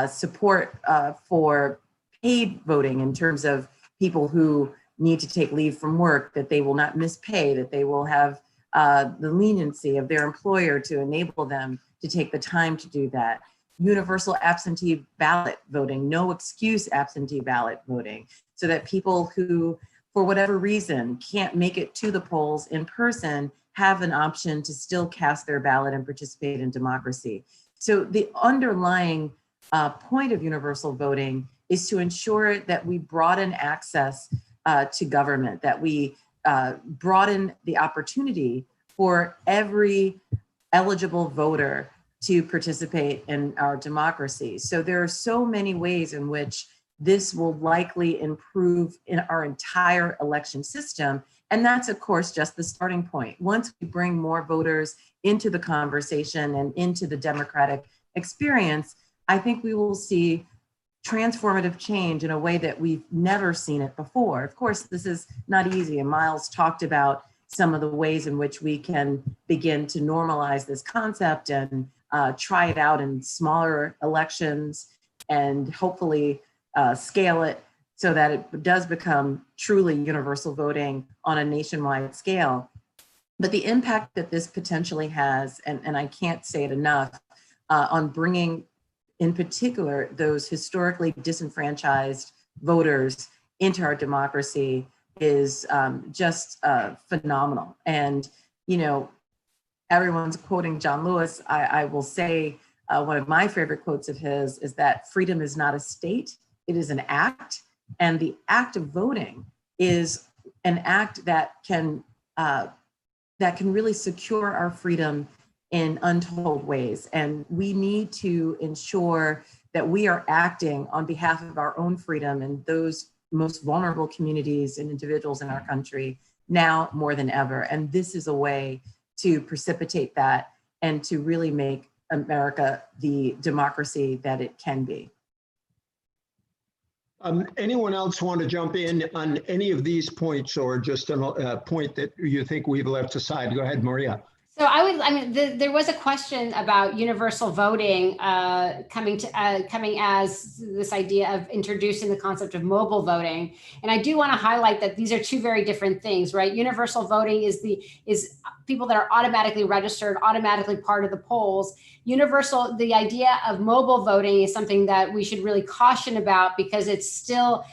support for paid voting in terms of people who need to take leave from work, that they will not miss pay, that they will have the leniency of their employer to enable them to take the time to do that. Universal absentee ballot voting, no excuse absentee ballot voting, so that people who, for whatever reason, can't make it to the polls in person have an option to still cast their ballot and participate in democracy. So the underlying point of universal voting is to ensure that we broaden access to government, that we broaden the opportunity for every eligible voter to participate in our democracy. So there are so many ways in which this will likely improve in our entire election system. And that's, of course, just the starting point. Once we bring more voters into the conversation and into the democratic experience, I think we will see transformative change in a way that we've never seen it before. Of course, this is not easy, and Miles talked about some of the ways in which we can begin to normalize this concept and try it out in smaller elections and hopefully scale it so that it does become truly universal voting on a nationwide scale. But the impact that this potentially has, and I can't say it enough, on bringing in particular those historically disenfranchised voters into our democracy is just phenomenal. And, you know, everyone's quoting John Lewis. I will say one of my favorite quotes of his is that freedom is not a state, it is an act. And the act of voting is an act that can really secure our freedom in untold ways. And we need to ensure that we are acting on behalf of our own freedom and those most vulnerable communities and individuals in our country now more than ever. And this is a way to precipitate that and to really make America the democracy that it can be. Anyone else want to jump in on any of these points, or just a point that you think we've left aside? Go ahead, Maria. So there was a question about universal voting coming as this idea of introducing the concept of mobile voting. And I do want to highlight that these are two very different things, right? Universal voting is people that are automatically registered, automatically part of the polls. The idea of mobile voting is something that we should really caution about, because it's still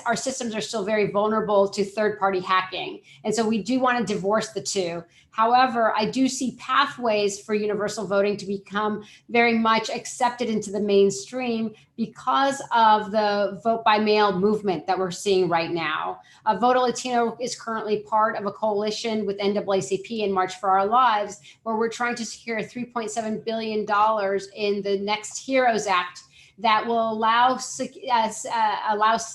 our systems are still very vulnerable to third-party hacking. And so we do want to divorce the two. However, I do see pathways for universal voting to become very much accepted into the mainstream because of the vote by mail movement that we're seeing right now. Voto Latino is currently part of a coalition with NAACP and March for Our Lives, where we're trying to secure $3.7 billion in the next HEROES Act that will allow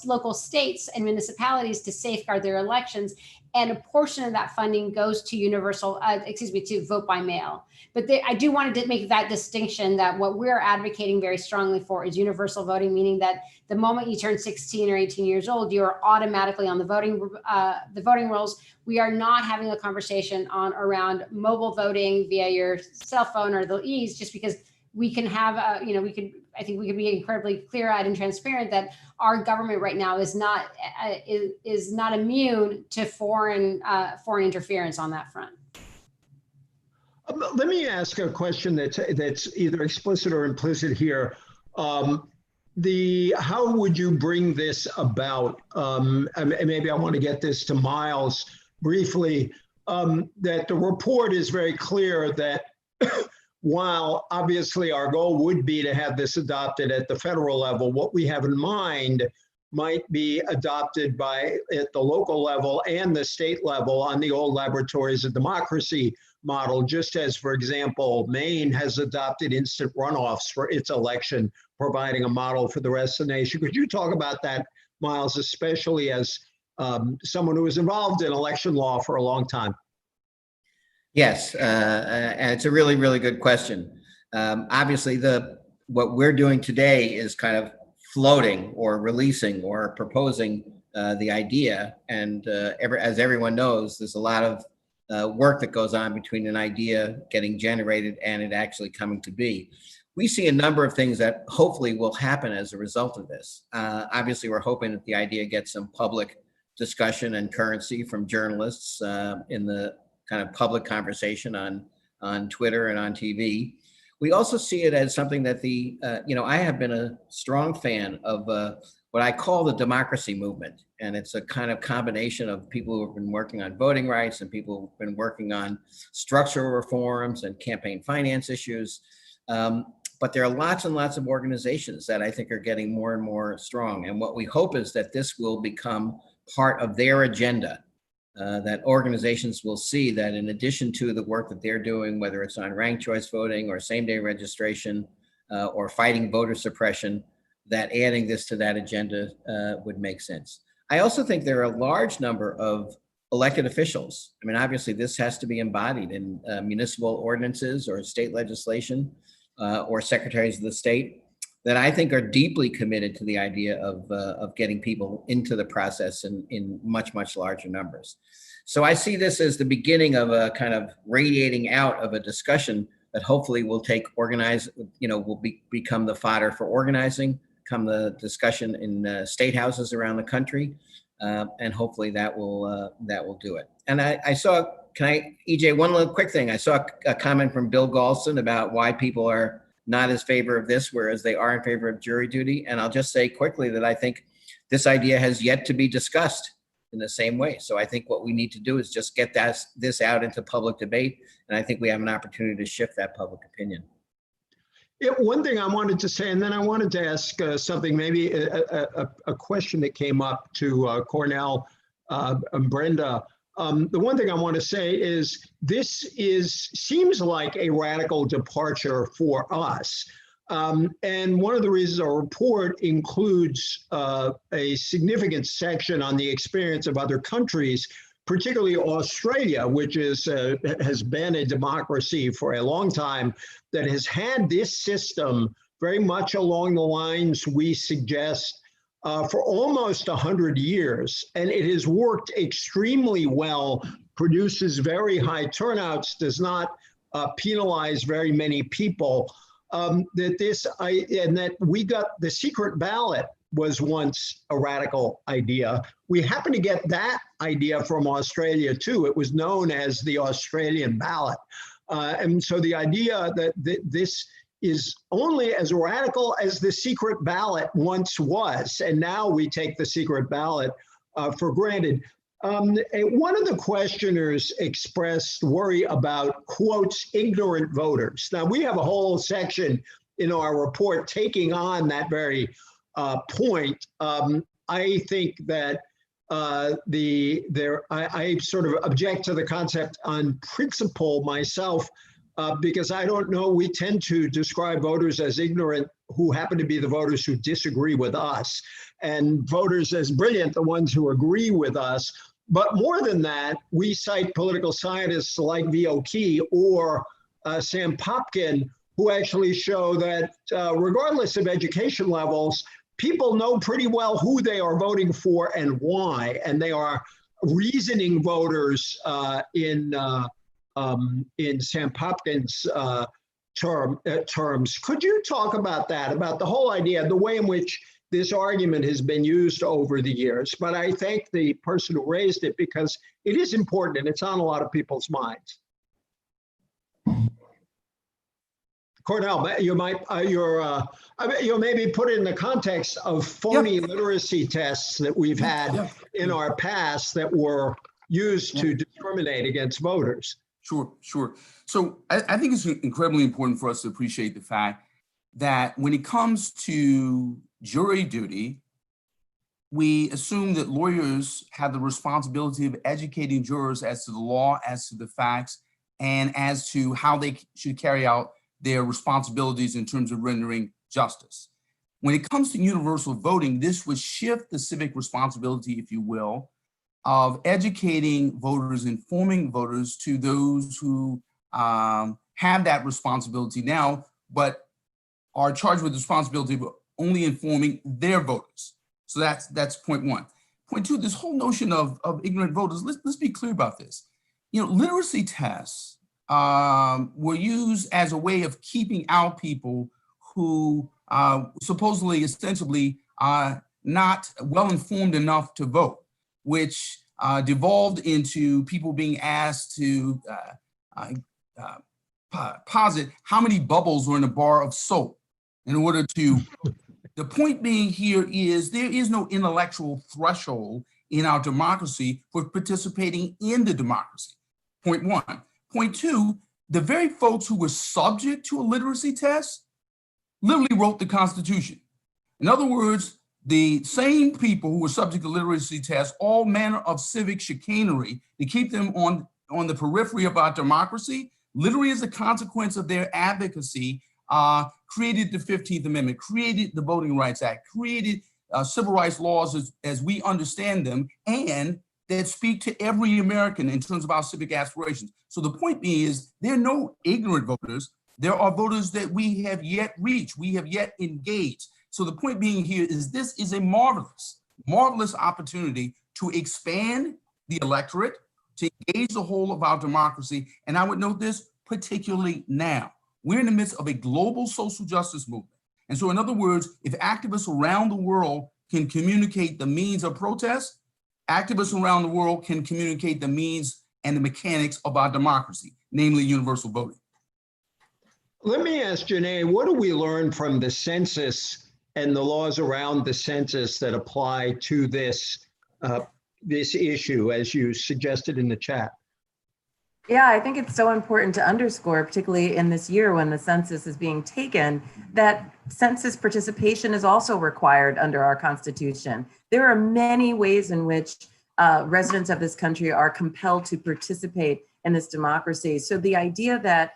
local states and municipalities to safeguard their elections. And a portion of that funding goes to to vote by mail. But I do want to make that distinction that what we're advocating very strongly for is universal voting, meaning that the moment you turn 16 or 18 years old, you are automatically on the voting rolls. We are not having a conversation around mobile voting via your cell phone or the ease, just because we can have, I think we can be incredibly clear-eyed and transparent that our government right now is not immune to foreign interference on that front. Let me ask a question that's either explicit or implicit here. How would you bring this about? Maybe I want to get this to Miles briefly. That the report is very clear that while obviously our goal would be to have this adopted at the federal level, what we have in mind might be adopted at the local level and the state level on the old laboratories of democracy model, just as, for example, Maine has adopted instant runoffs for its election, providing a model for the rest of the nation. Could you talk about that, Miles, especially as someone who was involved in election law for a long time? Yes, and it's a really, really good question. Obviously, what we're doing today is kind of floating or releasing or proposing the idea. And as everyone knows, there's a lot of work that goes on between an idea getting generated and it actually coming to be. We see a number of things that hopefully will happen as a result of this. Obviously, we're hoping that the idea gets some public discussion and currency from journalists in the kind of public conversation on Twitter and on TV. We also see it as something that I have been a strong fan of what I call the democracy movement. And it's a kind of combination of people who have been working on voting rights and people who've been working on structural reforms and campaign finance issues. But there are lots and lots of organizations that I think are getting more and more strong. And what we hope is that this will become part of their agenda. That organizations will see that in addition to the work that they're doing, whether it's on ranked choice voting or same-day registration or fighting voter suppression, that adding this to that agenda would make sense. I also think there are a large number of elected officials. I mean, obviously, this has to be embodied in municipal ordinances or state legislation or secretaries of the state that I think are deeply committed to the idea of getting people into the process in much, much larger numbers. So I see this as the beginning of a kind of radiating out of a discussion that hopefully will become the fodder for organizing, become the discussion in state houses around the country, and hopefully that will do it. And I saw, EJ, one little quick thing. I saw a comment from Bill Galston about why people are not as favor of this, whereas they are in favor of jury duty. And I'll just say quickly that I think this idea has yet to be discussed in the same way. So I think what we need to do is just get this out into public debate. And I think we have an opportunity to shift that public opinion. Yeah, one thing I wanted to say, and then I wanted to ask something, maybe a question that came up to Cornell and Brenda. The one thing I want to say is this seems like a radical departure for us. And one of the reasons our report includes a significant section on the experience of other countries, particularly Australia, which has been a democracy for a long time, that has had this system very much along the lines we suggest for almost 100 years, and it has worked extremely well, produces very high turnouts, does not penalize very many people. That we got the secret ballot was once a radical idea. We happen to get that idea from Australia too. It was known as the Australian ballot. And so the idea that this is only as radical as the secret ballot once was, and now we take the secret ballot for granted. One of the questioners expressed worry about, quotes, ignorant voters. Now, we have a whole section in our report taking on that very point. I think that I sort of object to the concept on principle myself, because I don't know, we tend to describe voters as ignorant who happen to be the voters who disagree with us, and voters as brilliant, the ones who agree with us. But more than that, we cite political scientists like V.O. Key or Sam Popkin, who actually show that regardless of education levels, people know pretty well who they are voting for and why, and they are reasoning voters in Sam Popkin's terms. Could you talk about that, about the whole idea, the way in which this argument has been used over the years? But I thank the person who raised it because it is important and it's on a lot of people's minds. Cornell, you might you maybe put it in the context of phony literacy tests that we've had in our past that were used to discriminate against voters. Sure. So I think it's incredibly important for us to appreciate the fact that when it comes to jury duty, we assume that lawyers have the responsibility of educating jurors as to the law, as to the facts, and as to how they should carry out their responsibilities in terms of rendering justice. When it comes to universal voting, this would shift the civic responsibility, if you will, of educating voters, informing voters to those who have that responsibility now, but are charged with the responsibility of only informing their voters. So that's point one. Point two, this whole notion of ignorant voters, let's be clear about this. You know, literacy tests were used as a way of keeping out people who supposedly, ostensibly, are not well informed enough to vote, which devolved into people being asked to posit how many bubbles were in a bar of soap in order to, the point being here is there is no intellectual threshold in our democracy for participating in the democracy. Point one. Point two, the very folks who were subject to a literacy test literally wrote the Constitution. In other words, the same people who were subject to literacy tests, all manner of civic chicanery to keep them on the periphery of our democracy, literally as a consequence of their advocacy, created the 15th Amendment, created the Voting Rights Act, created civil rights laws as we understand them, and that speak to every American in terms of our civic aspirations. So the point being is there are no ignorant voters. There are voters that we have yet reached, we have yet engaged. So the point being here is this is a marvelous, marvelous opportunity to expand the electorate, to engage the whole of our democracy. And I would note this particularly now. We're in the midst of a global social justice movement. And so in other words, if activists around the world can communicate the means of protest, activists around the world can communicate the means and the mechanics of our democracy, namely universal voting. Let me ask Janae, what do we learn from the census and the laws around the census that apply to this issue, as you suggested in the chat? Yeah, I think it's so important to underscore, particularly in this year when the census is being taken, that census participation is also required under our Constitution. There are many ways in which residents of this country are compelled to participate in this democracy. So the idea that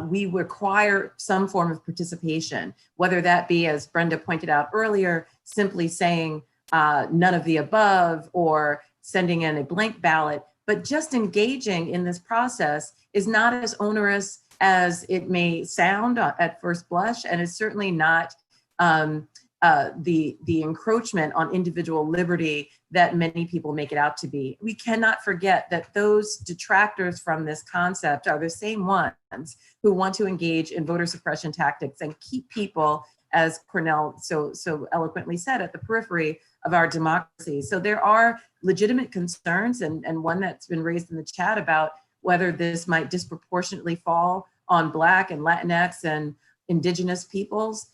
we require some form of participation, whether that be, as Brenda pointed out earlier, simply saying none of the above or sending in a blank ballot, but just engaging in this process is not as onerous as it may sound at first blush, and is certainly not the encroachment on individual liberty that many people make it out to be. We cannot forget that those detractors from this concept are the same ones who want to engage in voter suppression tactics and keep people, as Cornell so eloquently said, at the periphery of our democracy. So there are legitimate concerns, and one that's been raised in the chat about whether this might disproportionately fall on Black and Latinx and Indigenous peoples,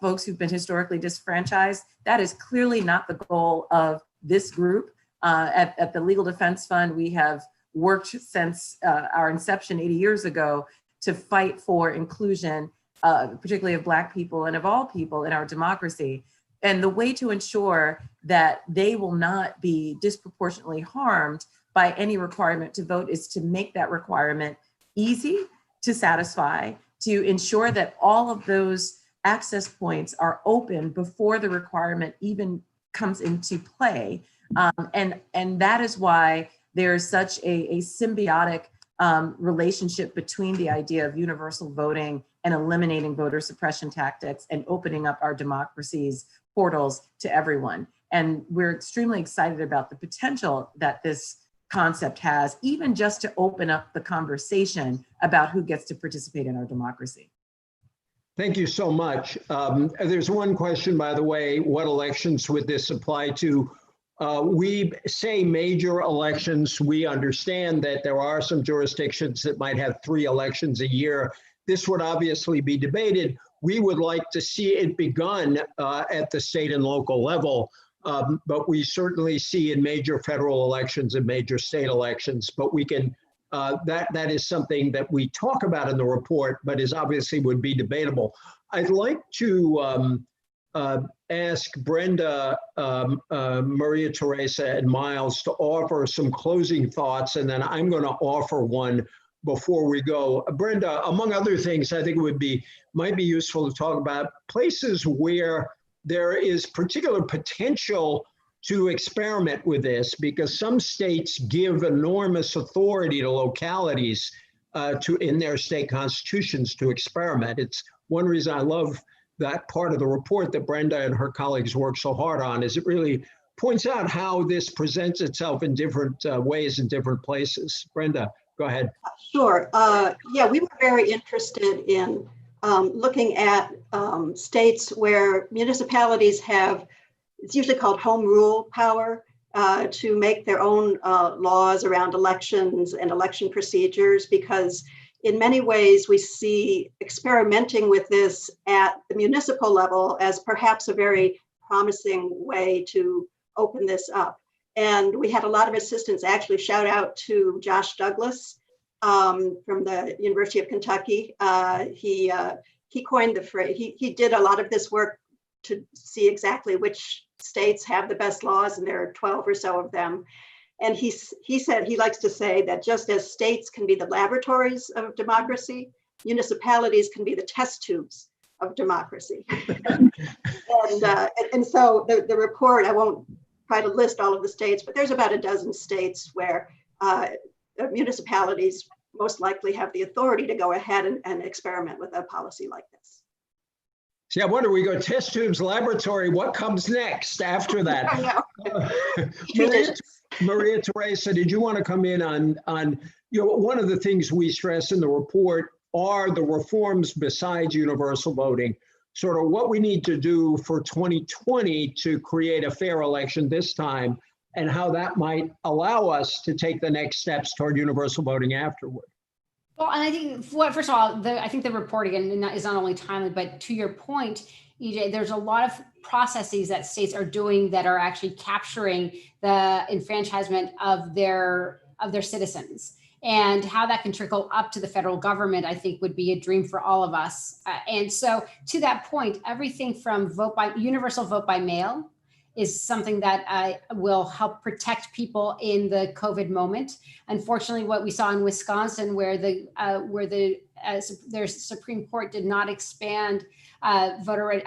folks who've been historically disfranchised. That is clearly not the goal of this group. At the Legal Defense Fund, we have worked since our inception 80 years ago to fight for inclusion, particularly of Black people and of all people in our democracy. And the way to ensure that they will not be disproportionately harmed by any requirement to vote is to make that requirement easy to satisfy, to ensure that all of those access points are open before the requirement even comes into play. And that is why there's such a symbiotic relationship between the idea of universal voting and eliminating voter suppression tactics and opening up our democracy's portals to everyone. And we're extremely excited about the potential that this concept has, even just to open up the conversation about who gets to participate in our democracy. Thank you so much. There's one question, by the way, what elections would this apply to? We say major elections. We understand that there are some jurisdictions that might have 3 elections a year. This would obviously be debated. We would like to see it begun at the state and local level, but we certainly see in major federal elections and major state elections. But we can, that is something that we talk about in the report, but is obviously would be debatable. I'd like to ask Brenda, Maria Teresa, and Miles to offer some closing thoughts, and then I'm going to offer one before we go. Brenda, among other things, I think it might be useful to talk about places where there is particular potential to experiment with this, because some states give enormous authority to localities in their state constitutions to experiment. It's one reason I love that part of the report that Brenda and her colleagues work so hard on, is it really points out how this presents itself in different ways in different places. Brenda, go ahead. Sure. Yeah, we were very interested in looking at states where municipalities have, it's usually called home rule power, to make their own laws around elections and election procedures, because in many ways we see experimenting with this at the municipal level as perhaps a very promising way to open this up. And we had a lot of assistance. Actually, shout out to Josh Douglas from the University of Kentucky. He coined the phrase. He did a lot of this work to see exactly which states have the best laws, and there are 12 or so of them. And he said he likes to say that just as states can be the laboratories of democracy, municipalities can be the test tubes of democracy. and so the report, I won't try to list all of the states, but there's about a dozen states where municipalities most likely have the authority to go ahead and experiment with a policy like this. See, I wonder, we go test tubes, laboratory, what comes next after that? Maria Teresa, did you want to come in on, one of the things we stress in the report are the reforms besides universal voting, sort of what we need to do for 2020 to create a fair election this time, and how that might allow us to take the next steps toward universal voting afterward. Well, and I think, first of all, I think the report, again, is not only timely, but to your point, EJ, there's a lot of processes that states are doing that are actually capturing the enfranchisement of their citizens. And how that can trickle up to the federal government, I think, would be a dream for all of us. And so to that point, everything from universal vote by mail is something that will help protect people in the COVID moment. Unfortunately, what we saw in Wisconsin, where their Supreme Court did not expand voter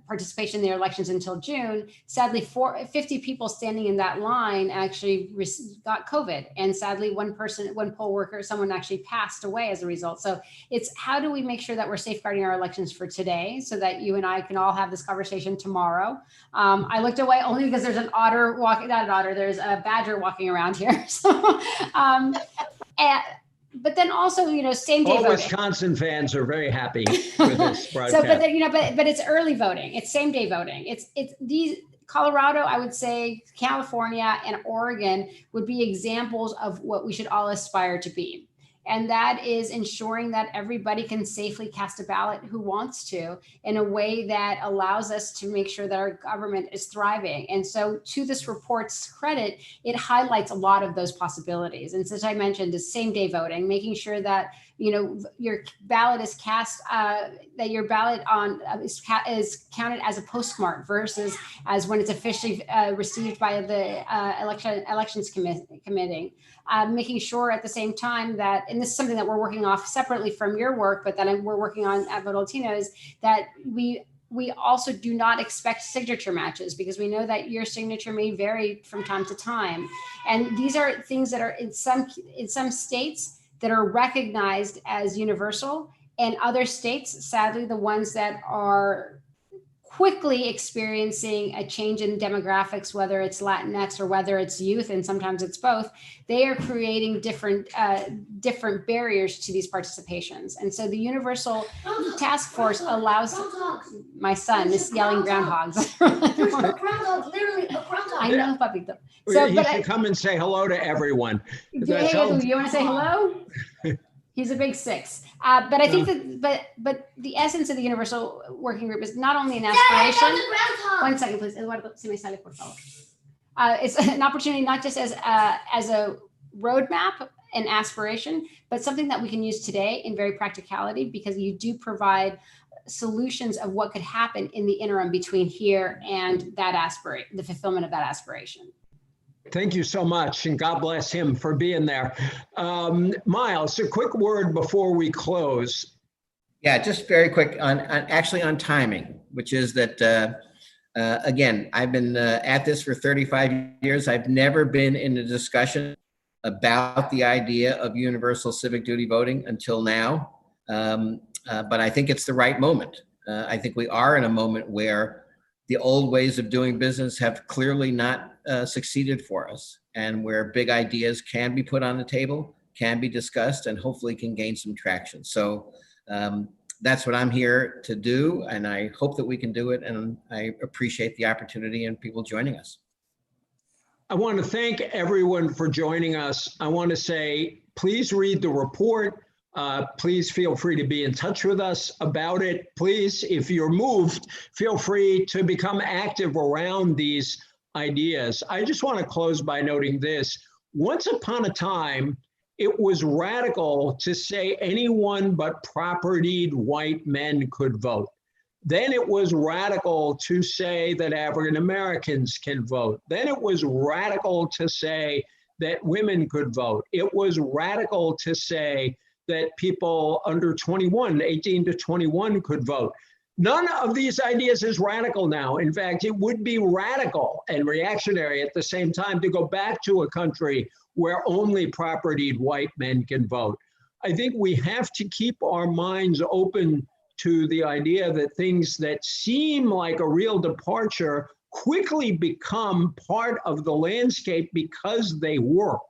participation in their elections until June, sadly, 50 people standing in that line actually got COVID. And sadly, one poll worker, someone actually passed away as a result. So it's how do we make sure that we're safeguarding our elections for today so that you and I can all have this conversation tomorrow. I looked away only because there's an otter walking, not an otter, there's a badger walking around here. So, but then also, same day voting. Wisconsin fans are very happy with this broadcast. So, but it's early voting. It's same day voting. It's these Colorado, I would say California and Oregon would be examples of what we should all aspire to be. And that is ensuring that everybody can safely cast a ballot who wants to, in a way that allows us to make sure that our government is thriving. And so to this report's credit, it highlights a lot of those possibilities. And as I mentioned, is same day voting, making sure that your ballot is cast, that your ballot is counted as a postmark versus as when it's officially received by the elections committee. Making sure at the same time that, and this is something that we're working off separately from your work, but that we're working on at Vote Latino, is that we also do not expect signature matches, because we know that your signature may vary from time to time. And these are things that are in some states that are recognized as universal, and other states, sadly, the ones that are quickly experiencing a change in demographics, whether it's Latinx or whether it's youth, and sometimes it's both, they are creating different barriers to these participations. And so the Universal Task Force allows, my son is yelling groundhogs. There's a groundhog, literally a groundhog. I know, Papito. So, you should come and say hello to everyone. Hey, you want to say hello? He's a big 6. But I think that, but the essence of the Universal Working Group is not only an aspiration. One second, please. Eduardo, si me sale, por favor. It's an opportunity not just as a roadmap and aspiration, but something that we can use today in very practicality, because you do provide solutions of what could happen in the interim between here and that the fulfillment of that aspiration. Thank you so much, and God bless him for being there. Miles, a quick word before we close. Yeah, just very quick on timing, which is that, again, I've been at this for 35 years. I've never been in a discussion about the idea of universal civic duty voting until now. But I think it's the right moment. I think we are in a moment where the old ways of doing business have clearly not succeeded for us, and where big ideas can be put on the table, can be discussed, and hopefully can gain some traction. So that's what I'm here to do, and I hope that we can do it, and I appreciate the opportunity and people joining us. I want to thank everyone for joining us. I want to say, please read the report. Please feel free to be in touch with us about it. Please, if you're moved, feel free to become active around these ideas. I just want to close by noting this. Once upon a time, it was radical to say anyone but propertied white men could vote. Then it was radical to say that African Americans can vote. Then it was radical to say that women could vote. It was radical to say that people under 21, 18 to 21 could vote. None of these ideas is radical now. In fact, it would be radical and reactionary at the same time to go back to a country where only propertied white men can vote. I think we have to keep our minds open to the idea that things that seem like a real departure quickly become part of the landscape because they work.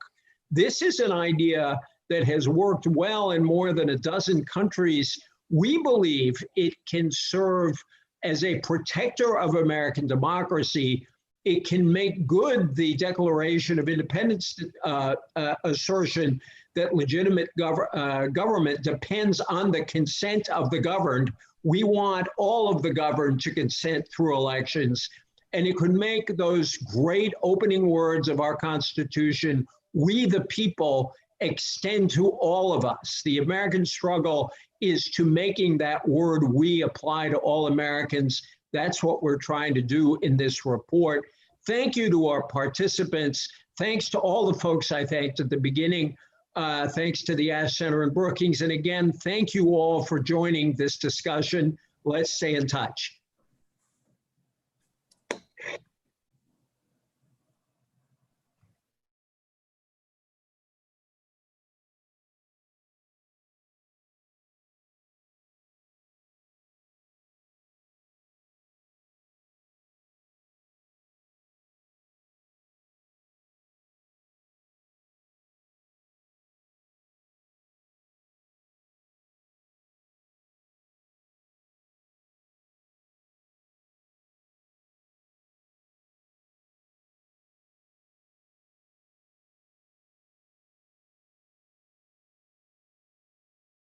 This is an idea that has worked well in more than a dozen countries. We believe it can serve as a protector of American democracy. It can make good the Declaration of Independence assertion that legitimate government depends on the consent of the governed. We want all of the governed to consent through elections. And it could make those great opening words of our Constitution, "We the people," extend to all of us. The American struggle is to making that word "we" apply to all Americans. That's what we're trying to do in this report. Thank you to our participants. Thanks to all the folks I thanked at the beginning. Thanks to the Ash Center and Brookings. And again, thank you all for joining this discussion. Let's stay in touch.